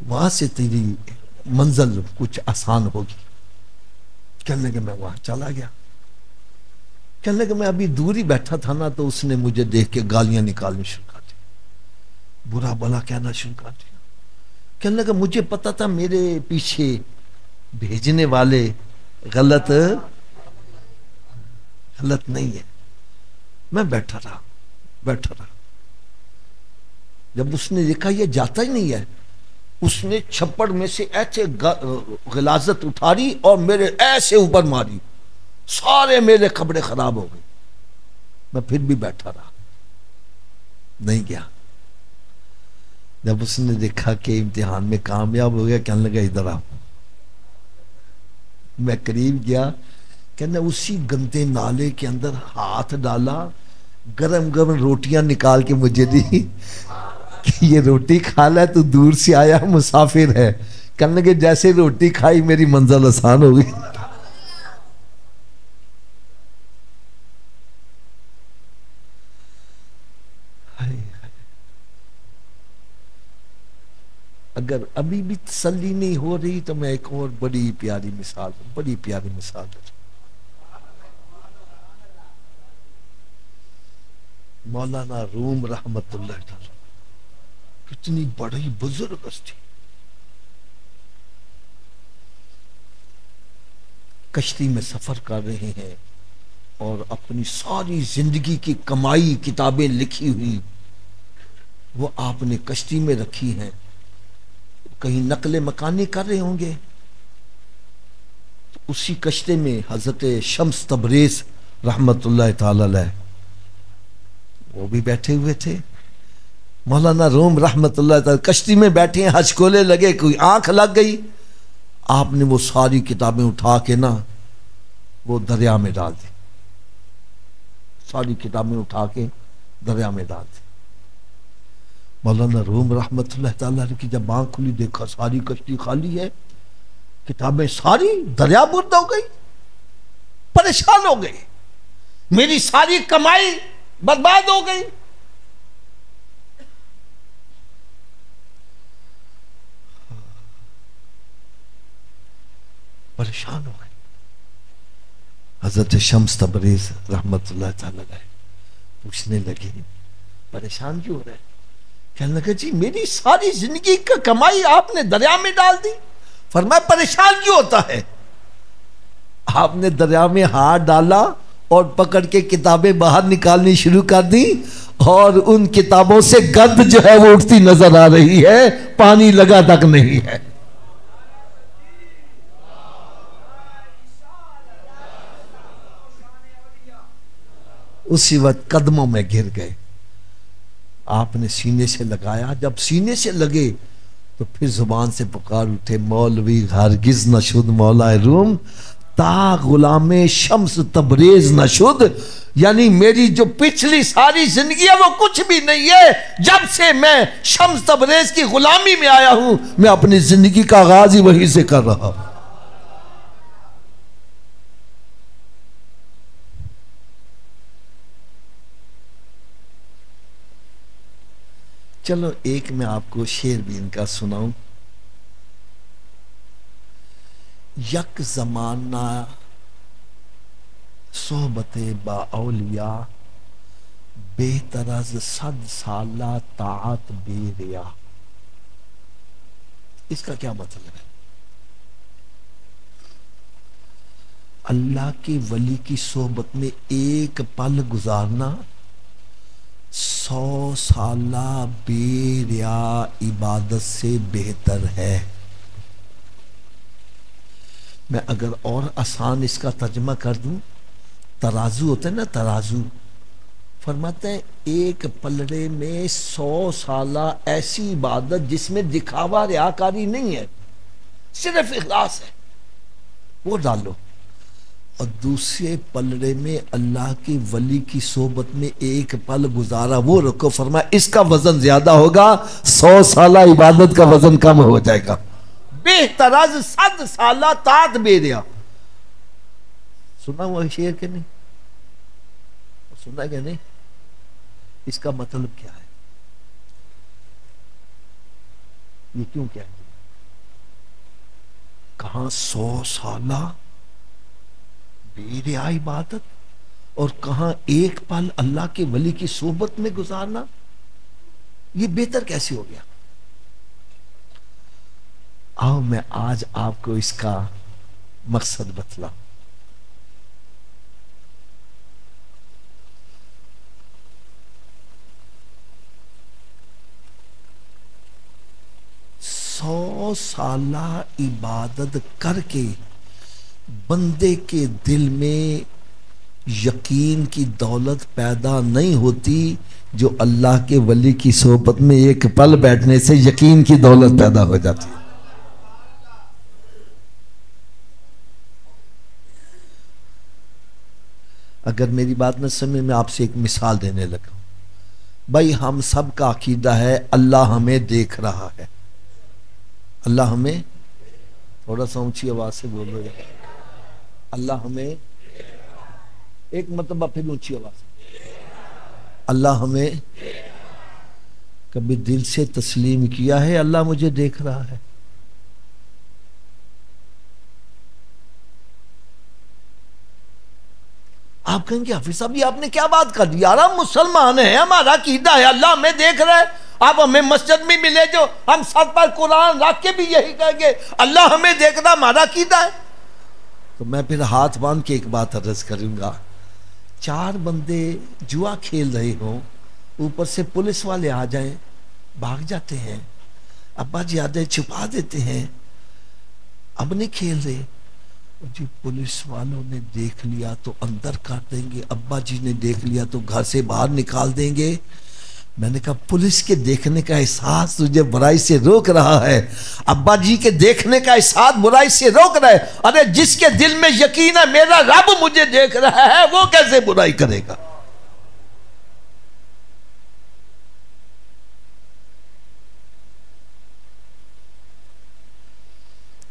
وہاں سے تیری منزل کچھ آسان ہوگی۔ کہنے لگا میں وہاں چلا گیا، کہنے لگا میں ابھی دور ہی بیٹھا تھا نا تو اس نے مجھے دیکھ کے گالیاں نکالنی شروع کر دی، برا بلا کہنا شروع کر دیا۔ کہنے لگا مجھے پتا تھا میرے پیچھے بھیجنے والے غلط نہیں ہے، میں بیٹھا رہا۔ جب اس نے دیکھا یہ جاتا ہی نہیں ہے، اس نے چھپڑ میں سے ایسے غلاظت اٹھاری اور میرے ایسے اوپر ماری، سارے میرے کپڑے خراب ہو گئے۔ میں پھر بھی بیٹھا رہا، نہیں گیا۔ جب اس نے دیکھا کہ امتحان میں کامیاب ہو گیا، کہنے لگا ادھر آؤ۔ میں قریب گیا، کہنے اسی گندے نالے کے اندر ہاتھ ڈالا، گرم گرم روٹیاں نکال کے مجھے دی کہ یہ روٹی کھا لے، تو دور سے آیا مسافر ہے۔ کہنے لگے جیسے روٹی کھائی میری منزل آسان ہو گئی۔ اگر ابھی بھی تسلی نہیں ہو رہی تو میں ایک اور بڑی پیاری مثال ہے۔ مولانا روم رحمت اللہ تعالی، کتنی بڑی بزرگ ہستی، کشتی میں سفر کر رہے ہیں اور اپنی ساری زندگی کی کمائی کتابیں لکھی ہوئی وہ آپ نے کشتی میں رکھی ہیں، کہیں نقل مکانی کر رہے ہوں گے، اسی کشتے میں حضرت شمس تبریز رحمت اللہ تعالی علیہ وہ بھی بیٹھے ہوئے تھے۔ مولانا روم رحمت اللہ تعالی کشتی میں بیٹھے ہیں، ہچکولے لگے، کوئی آنکھ لگ گئی، آپ نے وہ ساری کتابیں اٹھا کے نا وہ دریا میں ڈال دی، ساری کتابیں اٹھا کے دریا میں ڈال دی۔ مولانا روم رحمت اللہ تعالی کی جب آنکھ کھلی، دیکھا ساری کشتی خالی ہے، کتابیں ساری دریا برد ہو گئی، پریشان ہو گئی، میری ساری کمائی برباد ہو گئی۔ پریشان ہو گئے۔ حضرت شمس تبریز رحمت اللہ تعالی پوچھنے لگے پریشان کیوں ہو رہے؟ کہنے لگا جی میری ساری زندگی کا کمائی آپ نے دریا میں ڈال دی۔ فرمایا پریشان کیوں ہوتا ہے؟ آپ نے دریا میں ہاتھ ڈالا اور پکڑ کے کتابیں باہر نکالنی شروع کر دی، اور ان کتابوں سے گند جو ہے وہ اٹھتی نظر آ رہی ہے، پانی لگا تک نہیں ہے۔ اسی وقت قدموں میں گر گئے، آپ نے سینے سے لگایا، جب سینے سے لگے تو پھر زبان سے پکار اٹھے، مولوی ہرگز نہ شد مولا روم تا غلام شمس تبریز نہ شد، یعنی میری جو پچھلی ساری زندگی ہے وہ کچھ بھی نہیں ہے، جب سے میں شمس تبریز کی غلامی میں آیا ہوں میں اپنی زندگی کا آغاز ہی وہی سے کر رہا ہوں۔ چلو ایک میں آپ کو شعر بھی ان کا سناؤں۔ یک زمانہ صحبت با اولیاء، بہتر از 100 سالہ طاعت بے ریا۔ اس کا کیا مطلب ہے؟ اللہ کے ولی کی صحبت میں ایک پل گزارنا 100 سالہ بے ریا عبادت سے بہتر ہے۔ میں اگر اور آسان اس کا ترجمہ کر دوں، ترازو ہوتا ہے نا، ترازو، فرماتے ہیں ایک پلڑے میں 100 سالہ ایسی عبادت جس میں دکھاوا ریاکاری نہیں ہے، صرف اخلاص ہے، وہ ڈالو، اور دوسرے پلڑے میں اللہ کی ولی کی صحبت میں ایک پل گزارا وہ رکھو، فرمایا اس کا وزن زیادہ ہوگا، 100 سالہ عبادت کا وزن کم ہو جائے گا۔ بہتر از 100 سالہ تات بے ریا، سنا ہوا شعر کہ نہیں؟ سنا کہ نہیں؟ اس کا مطلب کیا ہے؟ یہ کیوں کیا ہے؟ کہاں 100 سالہ بے ریا عبادت، اور کہاں ایک پل اللہ کے ولی کی صحبت میں گزارنا، یہ بہتر کیسے ہو گیا؟ آؤ میں آج آپ کو اس کا مقصد بتلاؤں۔ 100 سالہ عبادت کر کے بندے کے دل میں یقین کی دولت پیدا نہیں ہوتی، جو اللہ کے ولی کی صحبت میں ایک پل بیٹھنے سے یقین کی دولت پیدا ہو جاتی ہے۔ اگر میری بات نہ سمجھے، میں آپ سے ایک مثال دینے لگا ہوں۔ بھائی ہم سب کا عقیدہ ہے اللہ ہمیں دیکھ رہا ہے، اللہ ہمیں، تھوڑا سا اونچی آواز سے بولو گے، اللہ ہمیں، ایک مرتبہ پھر اونچی آواز سے، اللہ ہمیں، کبھی دل سے تسلیم کیا ہے اللہ مجھے دیکھ رہا ہے؟ آپ کہیں گے حافظ صاحب یہ آپ نے کیا بات کر دی؟ یار ہم مسلمان ہیں، ہمارا عقیدہ ہے اللہ ہمیں دیکھ رہا ہے، آپ ہمیں مسجد میں ملے جو ہم سر پر قرآن رکھ کے بھی یہی کہیں گے اللہ ہمیں دیکھ رہا، ہمارا عقیدہ ہے۔ تو میں پھر ہاتھ باندھ کے ایک بات عرض کروں گا، 4 بندے جوا کھیل رہے ہوں، اوپر سے پولیس والے آ جائیں، بھاگ جاتے ہیں، ابا جی آ جائیں چھپا دیتے ہیں، اب نہیں کھیل رہے، جی پولیس والوں نے دیکھ لیا تو اندر کر دیں گے، ابا جی نے دیکھ لیا تو گھر سے باہر نکال دیں گے۔ میں نے کہا پولیس کے دیکھنے کا احساس تجھے برائی سے روک رہا ہے، ابا جی کے دیکھنے کا احساس برائی سے روک رہا ہے، ارے جس کے دل میں یقین ہے میرا رب مجھے دیکھ رہا ہے وہ کیسے برائی کرے گا؟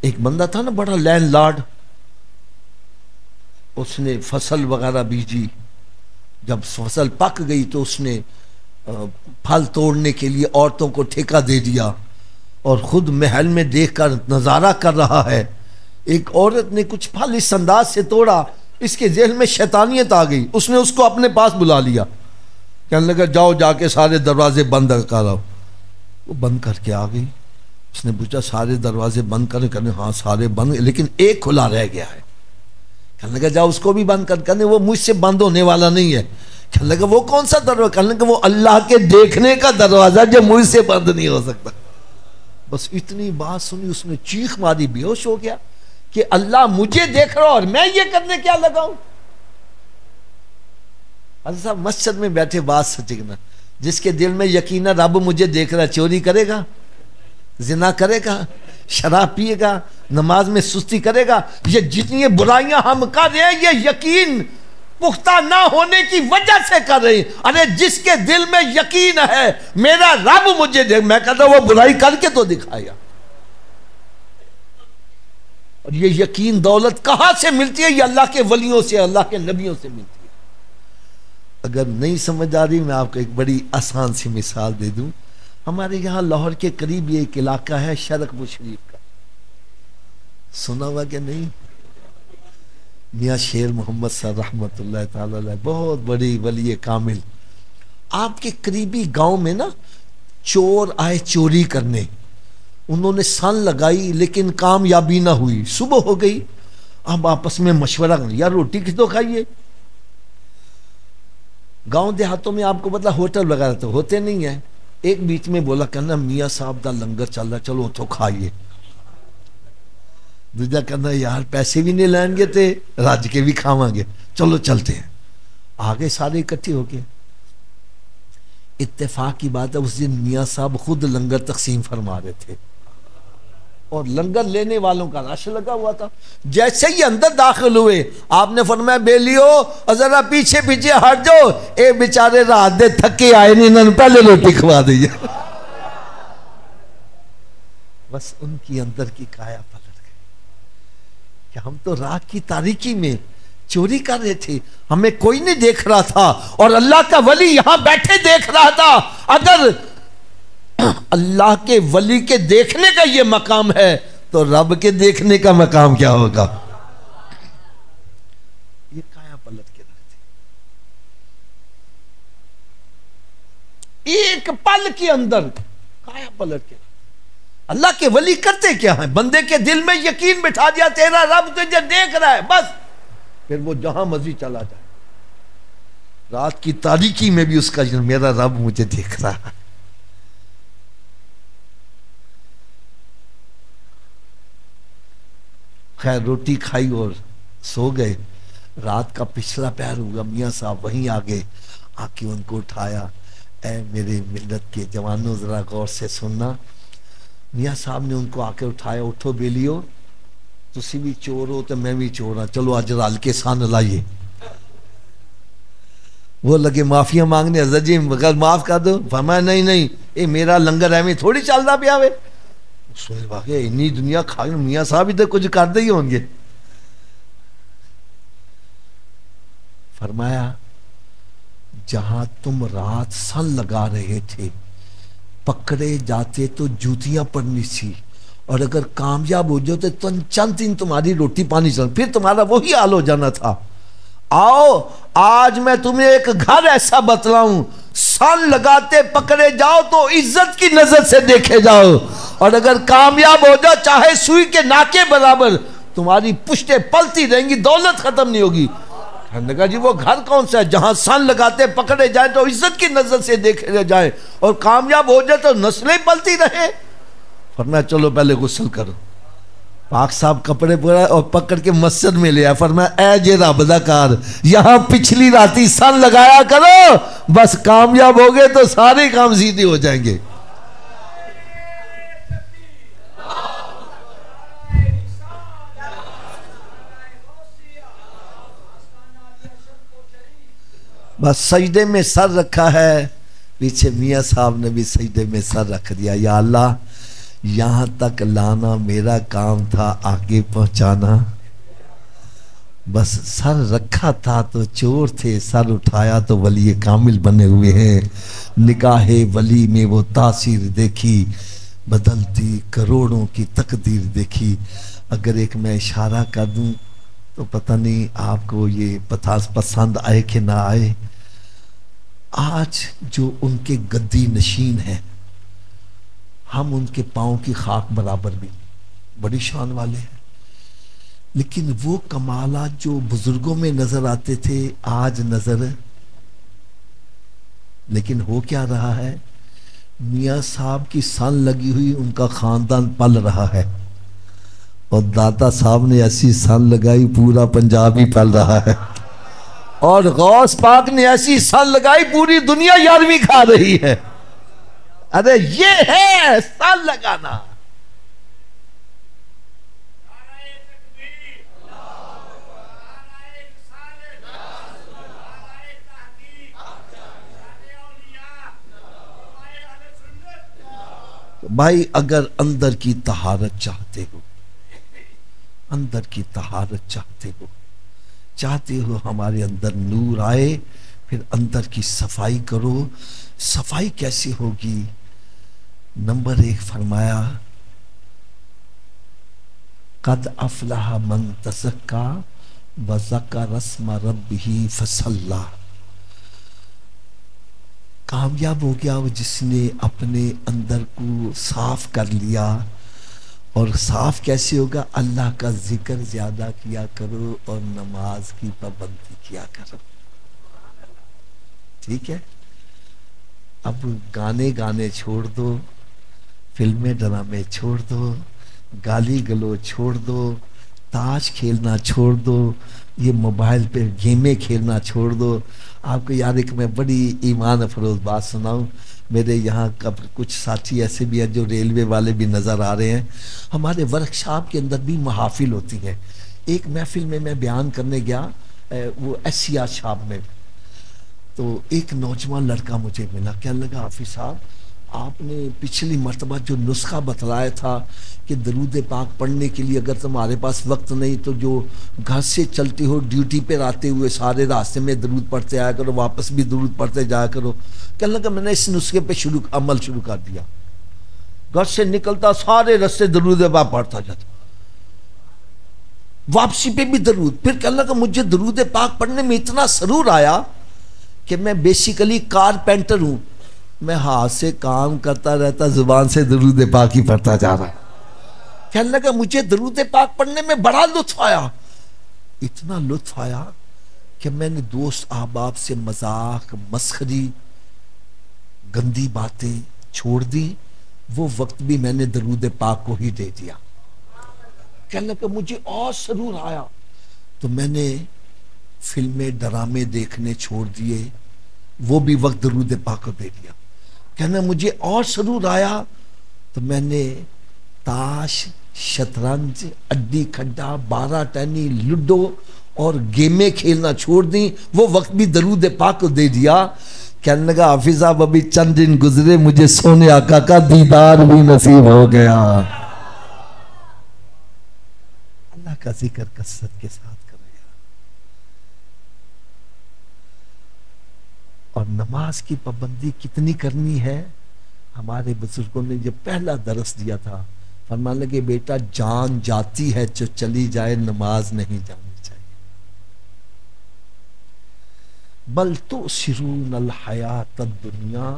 ایک بندہ تھا نا بڑا لینڈ لارڈ، اس نے فصل وغیرہ بیجی، جب فصل پک گئی تو اس نے پھل توڑنے کے لیے عورتوں کو ٹھیکہ دے دیا، اور خود محل میں دیکھ کر نظارہ کر رہا ہے۔ ایک عورت نے کچھ پھل اس انداز سے توڑا، اس کے ذہن میں شیطانیت آ گئی، اس نے اس کو اپنے پاس بلا لیا، کہنے لگا جاؤ جا کے سارے دروازے بند کراؤ۔ وہ بند کر کے آ گئی، اس نے پوچھا سارے دروازے بند کرنے؟ کہنے ہاں سارے بند، لیکن ایک کھلا رہ گیا ہے۔ کہنے لگا جاؤ اس کو بھی بند کر، کہنے وہ مجھ سے بند ہونے والا نہیں ہے۔ کہنے لگا وہ کون سا دروازہ؟ کہنے لگا وہ اللہ کے دیکھنے کا دروازہ جو مجھ سے بند نہیں ہو سکتا۔ بس اتنی بات سنی اس نے چیخ ماری، بے ہوش ہو گیا کہ اللہ مجھے دیکھ رہا اور میں یہ کرنے کیا لگا ہوں؟ حضرت صاحب مسجد میں بیٹھے بات سچنا، جس کے دل میں یقین رب مجھے دیکھ رہا، چوری کرے گا، زنا کرے گا، شراب پیے گا، نماز میں سستی کرے گا؟ یہ جتنی برائیاں ہم کر رہے ہیں یہ یقین پختہ نہ ہونے کی وجہ سے کر رہے ہیں۔ ارے جس کے دل میں یقین ہے میرا رب مجھے دیکھ، میں کہتا ہوں وہ برائی کر کے تو دکھایا۔ اور یہ یقین دولت کہاں سے ملتی ہے؟ یہ اللہ کے ولیوں سے، اللہ کے نبیوں سے ملتی ہے۔ اگر نہیں سمجھ آ رہی میں آپ کو ایک بڑی آسان سی مثال دے دوں۔ ہمارے یہاں لاہور کے قریب یہ ایک علاقہ ہے شرقپور شریف کا، سنا ہوا کہ نہیں؟ میاں شیر محمد صاحب رحمت اللہ تعالی علیہ، بہت بڑی ولی کامل۔ آپ کے قریبی گاؤں میں نا چور آئے چوری کرنے، انہوں نے سن لگائی لیکن کامیابی نہ ہوئی، صبح ہو گئی، اب آپس میں مشورہ کریں یار روٹی کس تو کھائیے۔ گاؤں دیہاتوں میں آپ کو پتہ ہوٹل وغیرہ تو ہوتے نہیں ہیں، ایک بیچ میں بولا کہنا میاں صاحب دا لنگر چل رہا چلو اتھو کھائیے، دوجا کہنا یار پیسے بھی نہیں لائیں گے تے راج کے بھی کھاواں گے، چلو چلتے ہیں۔ آگے سارے اکٹھے ہو کے اتفاق کی بات ہے اس دن میاں صاحب خود لنگر تقسیم فرما رہے تھے اور لنگر لینے والوں کا رش لگا ہوا تھا. جیسے ہی اندر داخل ہوئے آپ نے فرمایا بیلیو ذرا پیچھے پیچھے ہٹ جاؤ, اے بیچارے رات دے تھکے آئے نہیں, انہوں نے پہلے روٹی کھوا دیجیے. بس ان کی اندر کی کایا پلٹ گئی کہ ہم تو رات کی تاریکی میں چوری کر رہے تھے, ہمیں کوئی نہیں دیکھ رہا تھا اور اللہ کا ولی یہاں بیٹھے دیکھ رہا تھا. اگر اللہ کے ولی کے دیکھنے کا یہ مقام ہے تو رب کے دیکھنے کا مقام کیا ہوگا. یہ کایا پلٹ کے رکھتے, ایک پل کے اندر کایا پلٹ کے. اللہ کے ولی کرتے کیا ہیں؟ بندے کے دل میں یقین بٹھا دیا تیرا رب تجھے دیکھ رہا ہے, بس پھر وہ جہاں مرضی چلا جائے. رات کی تاریکی میں بھی اس کا میرا رب مجھے دیکھ رہا ہے. خیر روٹی کھائی اور سو گئے. رات کا پچھلا پہر ہوا, میاں صاحب وہیں آگے آ کے ان کو اٹھایا. اے میرے ملت کے جوانوں ذرا غور سے سننا. میاں صاحب نے ان کو آ کے اٹھایا, اٹھو بیلیو تسی بھی چور ہو تو میں بھی چور ہوں, چلو آج رال کے سان لائیے. وہ لگے معافیاں مانگنے, حضرت جی معاف کر دو. فرمایا نہیں نہیں, اے میرا لنگر ایویں تھوڑی چلتا پیا وے. سن واقعی اتنی دنیا کھائی, میاں صاحب ادھر کچھ کرتے ہی ہوں گے. فرمایا جہاں تم رات سن لگا رہے تھے پکڑے جاتے تو جوتیاں پڑنی تھی, اور اگر کامیاب ہو جاتے تو چند دن تمہاری روٹی پانی چل, پھر تمہارا وہی حال ہو جانا تھا. آؤ آج میں تمہیں ایک گھر ایسا بتلاؤں, سن لگاتے پکڑے جاؤ تو عزت کی نظر سے دیکھے جاؤ, اور اگر کامیاب ہو جاؤ چاہے سوئی کے ناکے برابر, تمہاری پشتیں پلتی رہیں گی, دولت ختم نہیں ہوگی. کہنے لگا جی وہ گھر کون سا ہے جہاں سن لگاتے پکڑے جائیں تو عزت کی نظر سے دیکھے جائیں, اور کامیاب ہو جائے تو نسلیں پلتی رہے. فرمایا چلو پہلے غسل کرو. پاک صاحب کپڑے پورا اور پکڑ کے مسجد میں لیا. فرمایا اے جے رب دا کار, یہاں پچھلی راتی سن لگایا کرو, بس کامیاب ہو گئے تو سارے کام سیدھے ہو جائیں گے. بس سجدے میں سر رکھا ہے, پیچھے میاں صاحب نے بھی سجدے میں سر رکھ دیا. یا اللہ یہاں تک لانا میرا کام تھا, آگے پہنچانا. بس سر رکھا تھا تو چور تھے, سر اٹھایا تو ولی کامل بنے ہوئے ہیں. نگاہ ولی میں وہ تاثیر دیکھی, بدلتی کروڑوں کی تقدیر دیکھی. اگر ایک میں اشارہ کر دوں تو پتہ نہیں آپ کو یہ پسند آئے کہ نہ آئے. آج جو ان کے گدی نشین ہیں, ہم ان کے پاؤں کی خاک برابر بھی بڑی شان والے ہیں, لیکن وہ کمالات جو بزرگوں میں نظر آتے تھے آج نظر. لیکن ہو کیا رہا ہے, میاں صاحب کی سن لگی ہوئی ان کا خاندان پل رہا ہے, اور داتا صاحب نے ایسی سن لگائی پورا پنجاب ہی پل رہا ہے, اور غوث پاک نے ایسی سن لگائی پوری دنیا 11ویں کھا رہی ہے. ارے یہ ہے سن لگانا. بھائی اگر اندر کی طہارت چاہتے ہو, اندر کی طہارت چاہتے ہو ہمارے اندر نور آئے, پھر اندر کی صفائی کرو. صفائی کیسی ہوگی؟ نمبر 1 فرمایا قد افلح من تزکا وذکر اسم ربہ فصلی. کامیاب ہو گیا وہ جس نے اپنے اندر کو صاف کر لیا. اور صاف کیسے ہوگا؟ اللہ کا ذکر زیادہ کیا کرو اور نماز کی پابندی کیا کرو. ٹھیک ہے, اب گانے چھوڑ دو, فلمیں ڈرامے چھوڑ دو, گالی گلو چھوڑ دو, تاش کھیلنا چھوڑ دو, یہ موبائل پہ گیمیں کھیلنا چھوڑ دو. آپ کو یاد ایک میں بڑی ایمان افروز بات سناؤں. میرے یہاں کچھ ساتھی ایسے بھی ہیں جو ریلوے والے بھی نظر آ رہے ہیں. ہمارے ورکشاپ کے اندر بھی محافل ہوتی ہیں. ایک محفل میں بیان کرنے گیا وہ ایسیا شاپ میں. تو ایک نوجوان لڑکا مجھے ملا. کہنے لگا حافظ صاحب آپ نے پچھلی مرتبہ جو نسخہ بتلایا تھا کہ درود پاک پڑھنے کے لیے اگر تمہارے پاس وقت نہیں تو جو گھر سے چلتے ہو ڈیوٹی پہ آتے ہوئے سارے راستے میں درود پڑھتے آیا کرو, واپس بھی درود پڑھتے جایا کرو. کہنے لگا میں نے اس نسخے پہ عمل شروع کر دیا. گھر سے نکلتا سارے راستے درود پاک پڑھتا جاتا, واپسی پہ بھی درود. پھر کہنے لگا مجھے درود پاک پڑھنے میں اتنا سرور آیا کہ میں بیسیکلی کارپینٹر ہوں, میں ہاتھ سے کام کرتا رہتا, زبان سے درود پاک ہی پڑھتا جا رہا. کہنے لگا مجھے درود پاک پڑھنے میں بڑا لطف آیا, اتنا لطف آیا کہ میں نے دوست احباب سے مذاق مسخری گندی باتیں چھوڑ دی. وہ وقت بھی میں نے درود پاک کو ہی دے دیا. کہنے لگا مجھے اور سرور آیا تو میں نے فلمیں ڈرامے دیکھنے چھوڑ دیے, وہ بھی وقت درود پاک کو دے دیا. کہنا مجھے اور سرور آیا تو میں نے تاش, شطرنج, اڈی کھڈا, 12 ٹینی, لڈو اور گیمیں کھیلنا چھوڑ دیں, وہ وقت بھی درود پاک کو دے دیا. کہنے لگا حافظ صاحب ابھی چند دن گزرے مجھے سونے آقا کا دیدار بھی نصیب ہو گیا. اللہ کا ذکر کثرت کے ساتھ کرے اور نماز کی پابندی کتنی کرنی ہے. ہمارے بزرگوں نے جب پہلا درس دیا تھا فرمانے لگے بیٹا جان جاتی ہے جو چلی جائے نماز نہیں جانی چاہیے. بل تؤثرون الحیات الدنیا,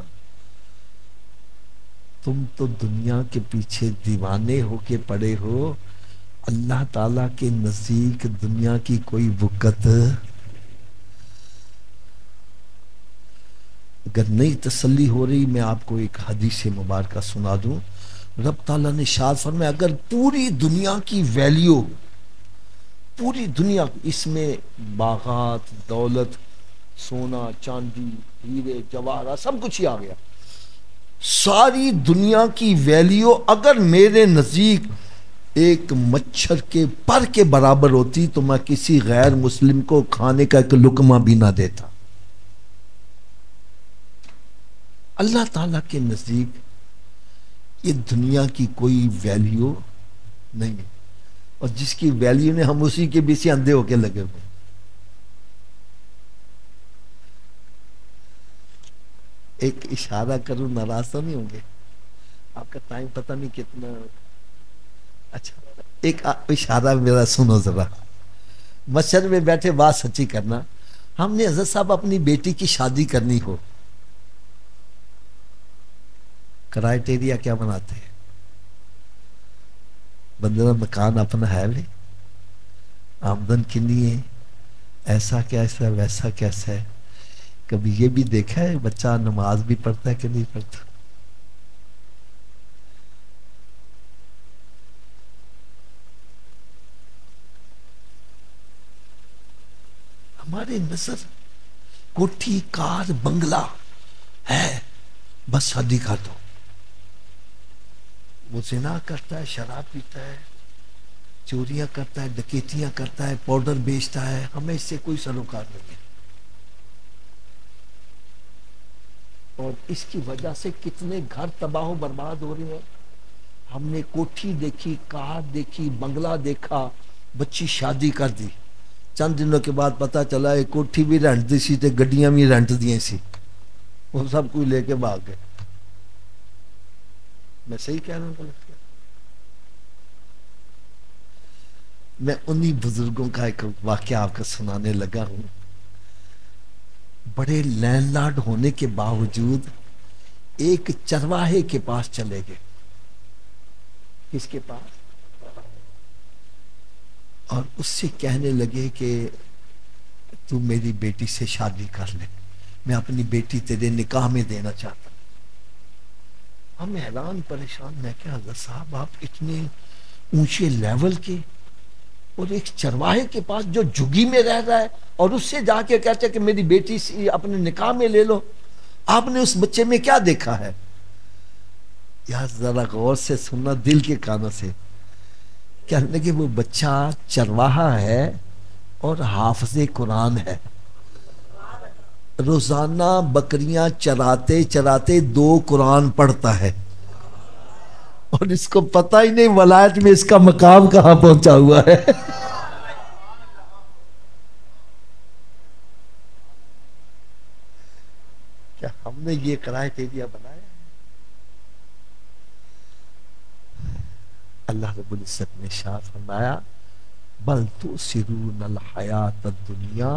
تم تو دنیا کے پیچھے دیوانے ہو کے پڑے ہو, اللہ تعالیٰ کے نزدیک دنیا کی کوئی وقت. اگر نئی تسلی ہو رہی میں آپ کو ایک حدیث مبارکہ سنا دوں. رب تعالیٰ نے ارشاد فرمایا اگر پوری دنیا کی ویلیو, پوری دنیا اس میں باغات, دولت, سونا, چاندی, ہیرے, جواہرات سب کچھ ہی آ گیا, ساری دنیا کی ویلیو اگر میرے نزدیک ایک مچھر کے پر کے برابر ہوتی تو میں کسی غیر مسلم کو کھانے کا ایک لقمہ بھی نہ دیتا. اللہ تعالیٰ کے نزدیک یہ دنیا کی کوئی ویلیو نہیں ہے, اور جس کی ویلیو نے ہم اسی کے پیچھے اندھے ہو کے لگے ہوئے. ایک اشارہ کروں, ناراض تو نہیں ہوں گے؟ آپ کا ٹائم پتہ نہیں کتنا. اچھا ایک اشارہ میرا سنو ذرا, مسجد میں بیٹھے بات سچی کرنا. ہم نے حضرت صاحب اپنی بیٹی کی شادی کرنی ہو, کرائیٹیریا کیا بناتے ہیں؟ بندے کا مکان اپنا ہے بھی, آمدن کنی ہے, ایسا کیسا ہے, ویسا کیسا ہے. کبھی یہ بھی دیکھا ہے بچہ نماز بھی پڑھتا ہے کہ نہیں پڑھتا؟ ہمارے نظر کوٹھی, کار, بنگلہ ہے, بس شادی کر دو. وہ زنا کرتا ہے, شراب پیتا ہے, چوریاں کرتا ہے, ڈکیتیاں کرتا ہے, پاؤڈر بیچتا ہے, ہمیں اس سے کوئی سروکار نہیں ہے. اور اس کی وجہ سے کتنے گھر تباہ و برباد ہو رہے ہیں. ہم نے کوٹھی دیکھی, کار دیکھی, بنگلہ دیکھا, بچی شادی کر دی, چند دنوں کے بعد پتا چلا یہ کوٹھی بھی رینٹ دی سی تے گڈیاں بھی رینٹ دی سی, وہ سب کوئی لے کے بھاگ گئے. میں صحیح کہہ رہا ہوں غلط کہہ رہا ہوں؟ میں انہی بزرگوں کا ایک واقعہ آپ کو سنانے لگا ہوں. بڑے لینڈ لارڈ ہونے کے باوجود ایک چرواہے کے پاس چلے گئے. کس کے پاس؟ اور اس سے کہنے لگے کہ تو میری بیٹی سے شادی کر لے, میں اپنی بیٹی تیرے نکاح میں دینا چاہتا ہوں. ہم حیران پریشان, میں کہ حضرت صاحب آپ اتنے اونچے لیول کے, اور ایک چرواہے کے پاس جو جھگی میں رہ رہا ہے اور اس سے جا کے کہتے ہیں کہ میری بیٹی سے اپنے نکاح میں لے لو. آپ نے اس بچے میں کیا دیکھا ہے؟ یار ذرا غور سے سننا دل کے کانوں سے. کہنے کہ وہ بچہ چرواہا ہے اور حافظ قرآن ہے. روزانہ بکریاں چراتے چراتے 2 قرآن پڑھتا ہے اور اس کو پتہ ہی نہیں ولایت میں اس کا مقام کہاں پہنچا ہوا ہے. کیا ہم نے یہ کرائیٹیریا بنایا؟ اللہ رب العزت نے ارشاد فرمایا بل تؤثرون الحیات الدنیا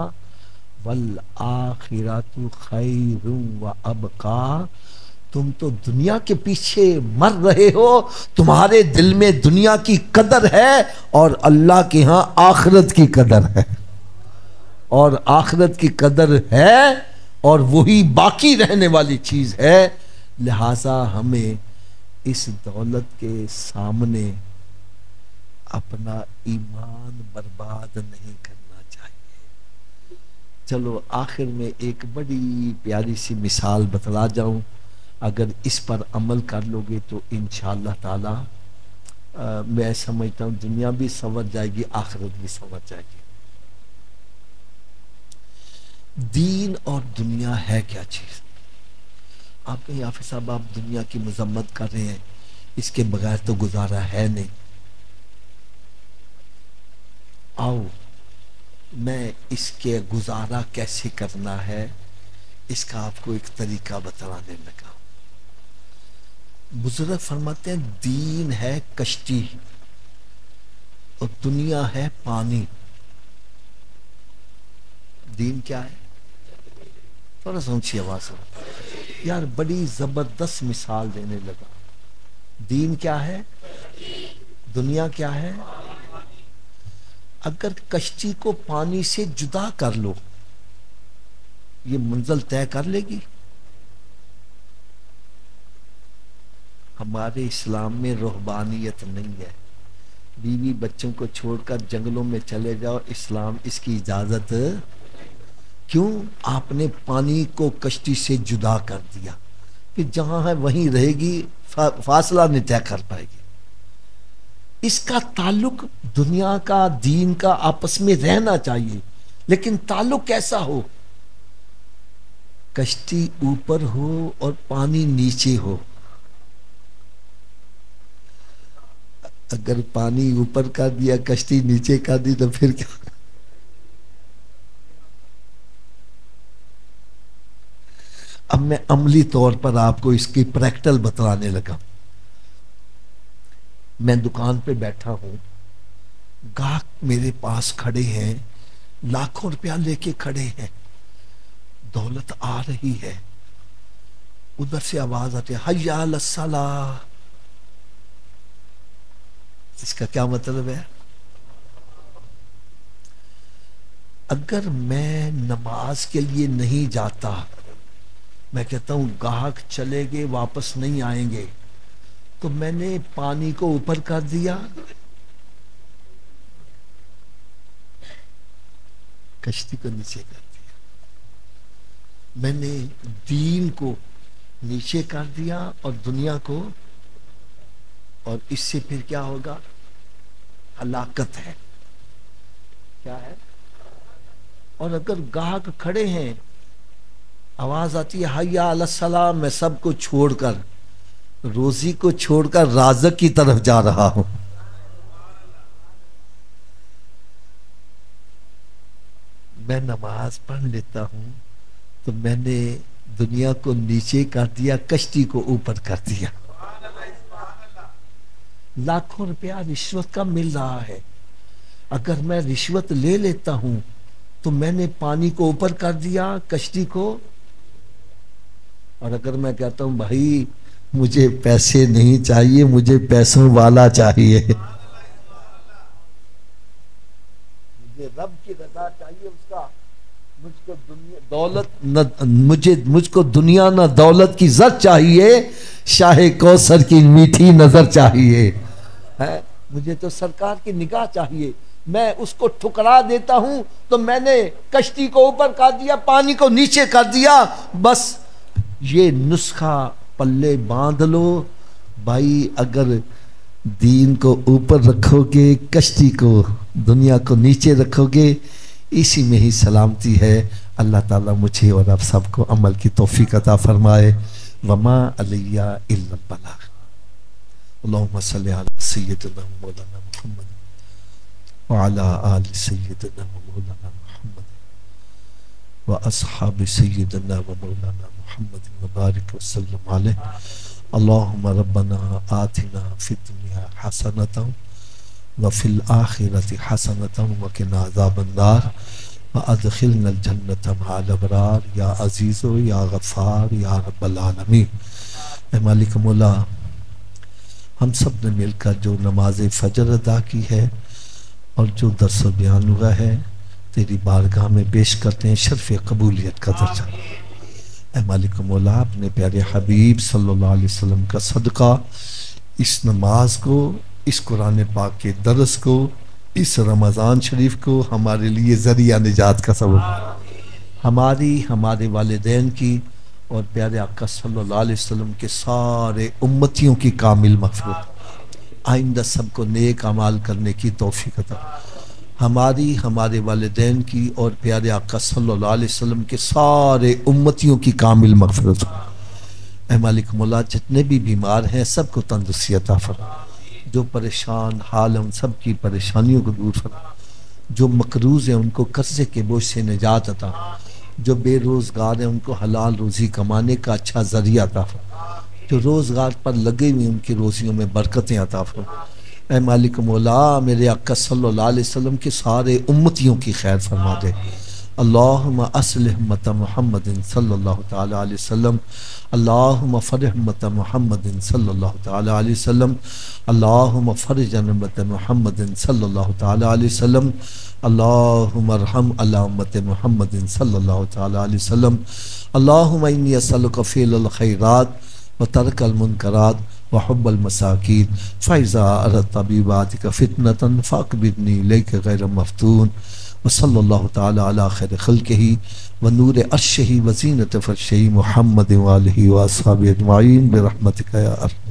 والآخرۃ خیر وابقی. تم تو دنیا کے پیچھے مر رہے ہو، تمہارے دل میں دنیا کی قدر ہے اور اللہ کے ہاں آخرت کی قدر ہے، اور آخرت کی قدر ہے اور وہی باقی رہنے والی چیز ہے. لہٰذا ہمیں اس دولت کے سامنے اپنا ایمان برباد نہیں کرنا چاہیے. چلو آخر میں ایک بڑی پیاری سی مثال بتلا جاؤں، اگر اس پر عمل کر لو گے تو انشاءاللہ تعالی میں سمجھتا ہوں دنیا بھی سنور جائے گی، آخرت بھی سنور جائے گی. دین اور دنیا ہے کیا چیز؟ آپ کہیں حافظ صاحب آپ دنیا کی مذمت کر رہے ہیں، اس کے بغیر تو گزارا ہے نہیں. آؤ میں اس کے گزارا کیسے کرنا ہے اس کا آپ کو ایک طریقہ بتلانے لگا. بزرگ فرماتے ہیں دین ہے کشتی اور دنیا ہے پانی. دین کیا ہے؟ تھوڑا سا اونچی آواز ہو یار، بڑی زبردست مثال دینے لگا. دین کیا ہے؟ دنیا کیا ہے؟ اگر کشتی کو پانی سے جدا کر لو یہ منزل طے کر لے گی؟ ہمارے اسلام میں رہبانیت نہیں ہے. بیوی بچوں کو چھوڑ کر جنگلوں میں چلے جاؤ، اسلام اس کی اجازت. کیوں؟ آپ نے پانی کو کشتی سے جدا کر دیا کہ جہاں ہے وہیں رہے گی، فاصلہ نہیں طے کر پائے گی. اس کا تعلق دنیا کا دین کا آپس میں رہنا چاہیے، لیکن تعلق کیسا ہو؟ کشتی اوپر ہو اور پانی نیچے ہو. اگر پانی اوپر کر دیا کشتی نیچے کر دی تو پھر کیا؟ اب میں عملی طور پر آپ کو اس کی پریکٹل بتلانے لگا. میں دکان پہ بیٹھا ہوں، گاہک میرے پاس کھڑے ہیں، لاکھوں روپیہ لے کے کھڑے ہیں، دولت آ رہی ہے، ادھر سے آواز آتی ہے حی علی الصلاۃ. اس کا کیا مطلب ہے؟ اگر میں نماز کے لیے نہیں جاتا، میں کہتا ہوں گاہک چلے گئے واپس نہیں آئیں گے، تو میں نے پانی کو اوپر کر دیا، کشتی کو نیچے کر دیا. میں نے دین کو نیچے کر دیا اور دنیا کو، اور اس سے پھر کیا ہوگا؟ ہلاکت ہے. کیا ہے؟ اور اگر گاہک کھڑے ہیں، آواز آتی ہے حی علی الصلاۃ، میں سب کو چھوڑ کر، روزی کو چھوڑ کر رازق کی طرف جا رہا ہوں. میں نماز پڑھ لیتا ہوں تو میں نے دنیا کو نیچے کر دیا، کشتی کو اوپر کر دیا. لاکھوں روپیہ رشوت کا مل رہا ہے، اگر میں رشوت لے لیتا ہوں تو میں نے پانی کو اوپر کر دیا، کشتی کو. اور اگر میں کہتا ہوں بھائی مجھے پیسے نہیں چاہیے، مجھے پیسوں والا چاہیے، مجھے رب کی رضا چاہیے، اس کا، مجھ کو دنیا دولت نہ، مجھ کو دنیا نہ دولت کی زر چاہیے، شاہ کوثر کی میٹھی نظر چاہیے، مجھے تو سرکار کی نگاہ چاہیے. میں اس کو ٹھکرا دیتا ہوں تو میں نے کشتی کو اوپر کر دیا، پانی کو نیچے کر دیا، بس یہ نسخہ پلے باندھ لو بھائی۔ اگر دین کو اوپر رکھو گے، کشتی کو دنیا کو نیچے رکھو گے، اسی میں ہی سلامتی ہے۔ اللہ تعالیٰ مجھے اور آپ سب کو عمل کی توفیق عطا فرمائے۔ وما علیہ الا البلاغ۔ اللہم صلی علی سیدنا مولانا محمد وعلی آل سیدنا مولانا محمد واصحاب سیدنا مولانا محمد وبارک وسلم علیہ۔ اللہم ربنا آتنا فی الدنیا حسنۃ وفی الآخرۃ حسنۃ وقنا عذاب النار وادخلنا الجنۃ مع الابرار یا عزیز یا غفار یا رب العالمین۔ اے مالک مولا، ہم سب نے مل کر جو نماز فجر ادا کی ہے اور جو درس و بیان ہوا ہے تیری بارگاہ میں پیش کرتے ہیں شرف قبولیت کا درجہ۔ اے مالک مولا، اپنے پیارے حبیب صلی اللہ علیہ وسلم کا صدقہ اس نماز کو، اس قرآن پاک کے درس کو، اس رمضان شریف کو ہمارے لیے ذریعہ نجات کا سبب، ہماری، ہمارے والدین کی اور پیارے آقا صلی اللہ علیہ وسلم کے سارے امتیوں کی کامل مغفرت، آئندہ سب کو نیک اعمال کرنے کی توفیق عطا، ہماری، ہمارے والدین کی اور پیارے آقا صلی اللہ علیہ وسلم کے سارے امتیوں کی کامل مغفرت۔ اے مالک مولا، جتنے بھی بیمار ہیں سب کو تندرستی عطا فرما، جو پریشان حال ہیں ان سب کی پریشانیوں کو دور فرما، جو مقروض ہیں ان کو قرضے کے بوجھ سے نجات عطا، جو بے روزگار ہیں ان کو حلال روزی کمانے کا اچھا ذریعہ عطا فرما، جو روزگار پر لگے ہوئے ان کی روزیوں میں برکتیں عطا فرما۔ اے مالک مولا، میرے آقا صلی اللہ علیہ وسلم کے سارے امتیوں کی خیر فرما دے۔ اللہم اصلح امت محمد صلی اللہ تعالی علیہ وسلم، اللہم فرح امت محمد صلی اللہ تعالی علیہ وسلم، اللہم فرج امت محمد صلی اللہ تعالی علیہ وسلم، اللہم ارحم علی امت محمد صلی اللہ تعالی علیہ وسلم، اللہم انی اسألک فعل الخیرات وترک المنکرات وحب المساکین فاذا اردت بعبادک فتنۃ فاقبضنی الیک غیر مفتون، وصلی اللہ تعالی علی خیر خلقہ ونور عرشہ وزینۃ فرشہ محمد وآلہ واصحابہ اجمعین برحمتک یا ارحم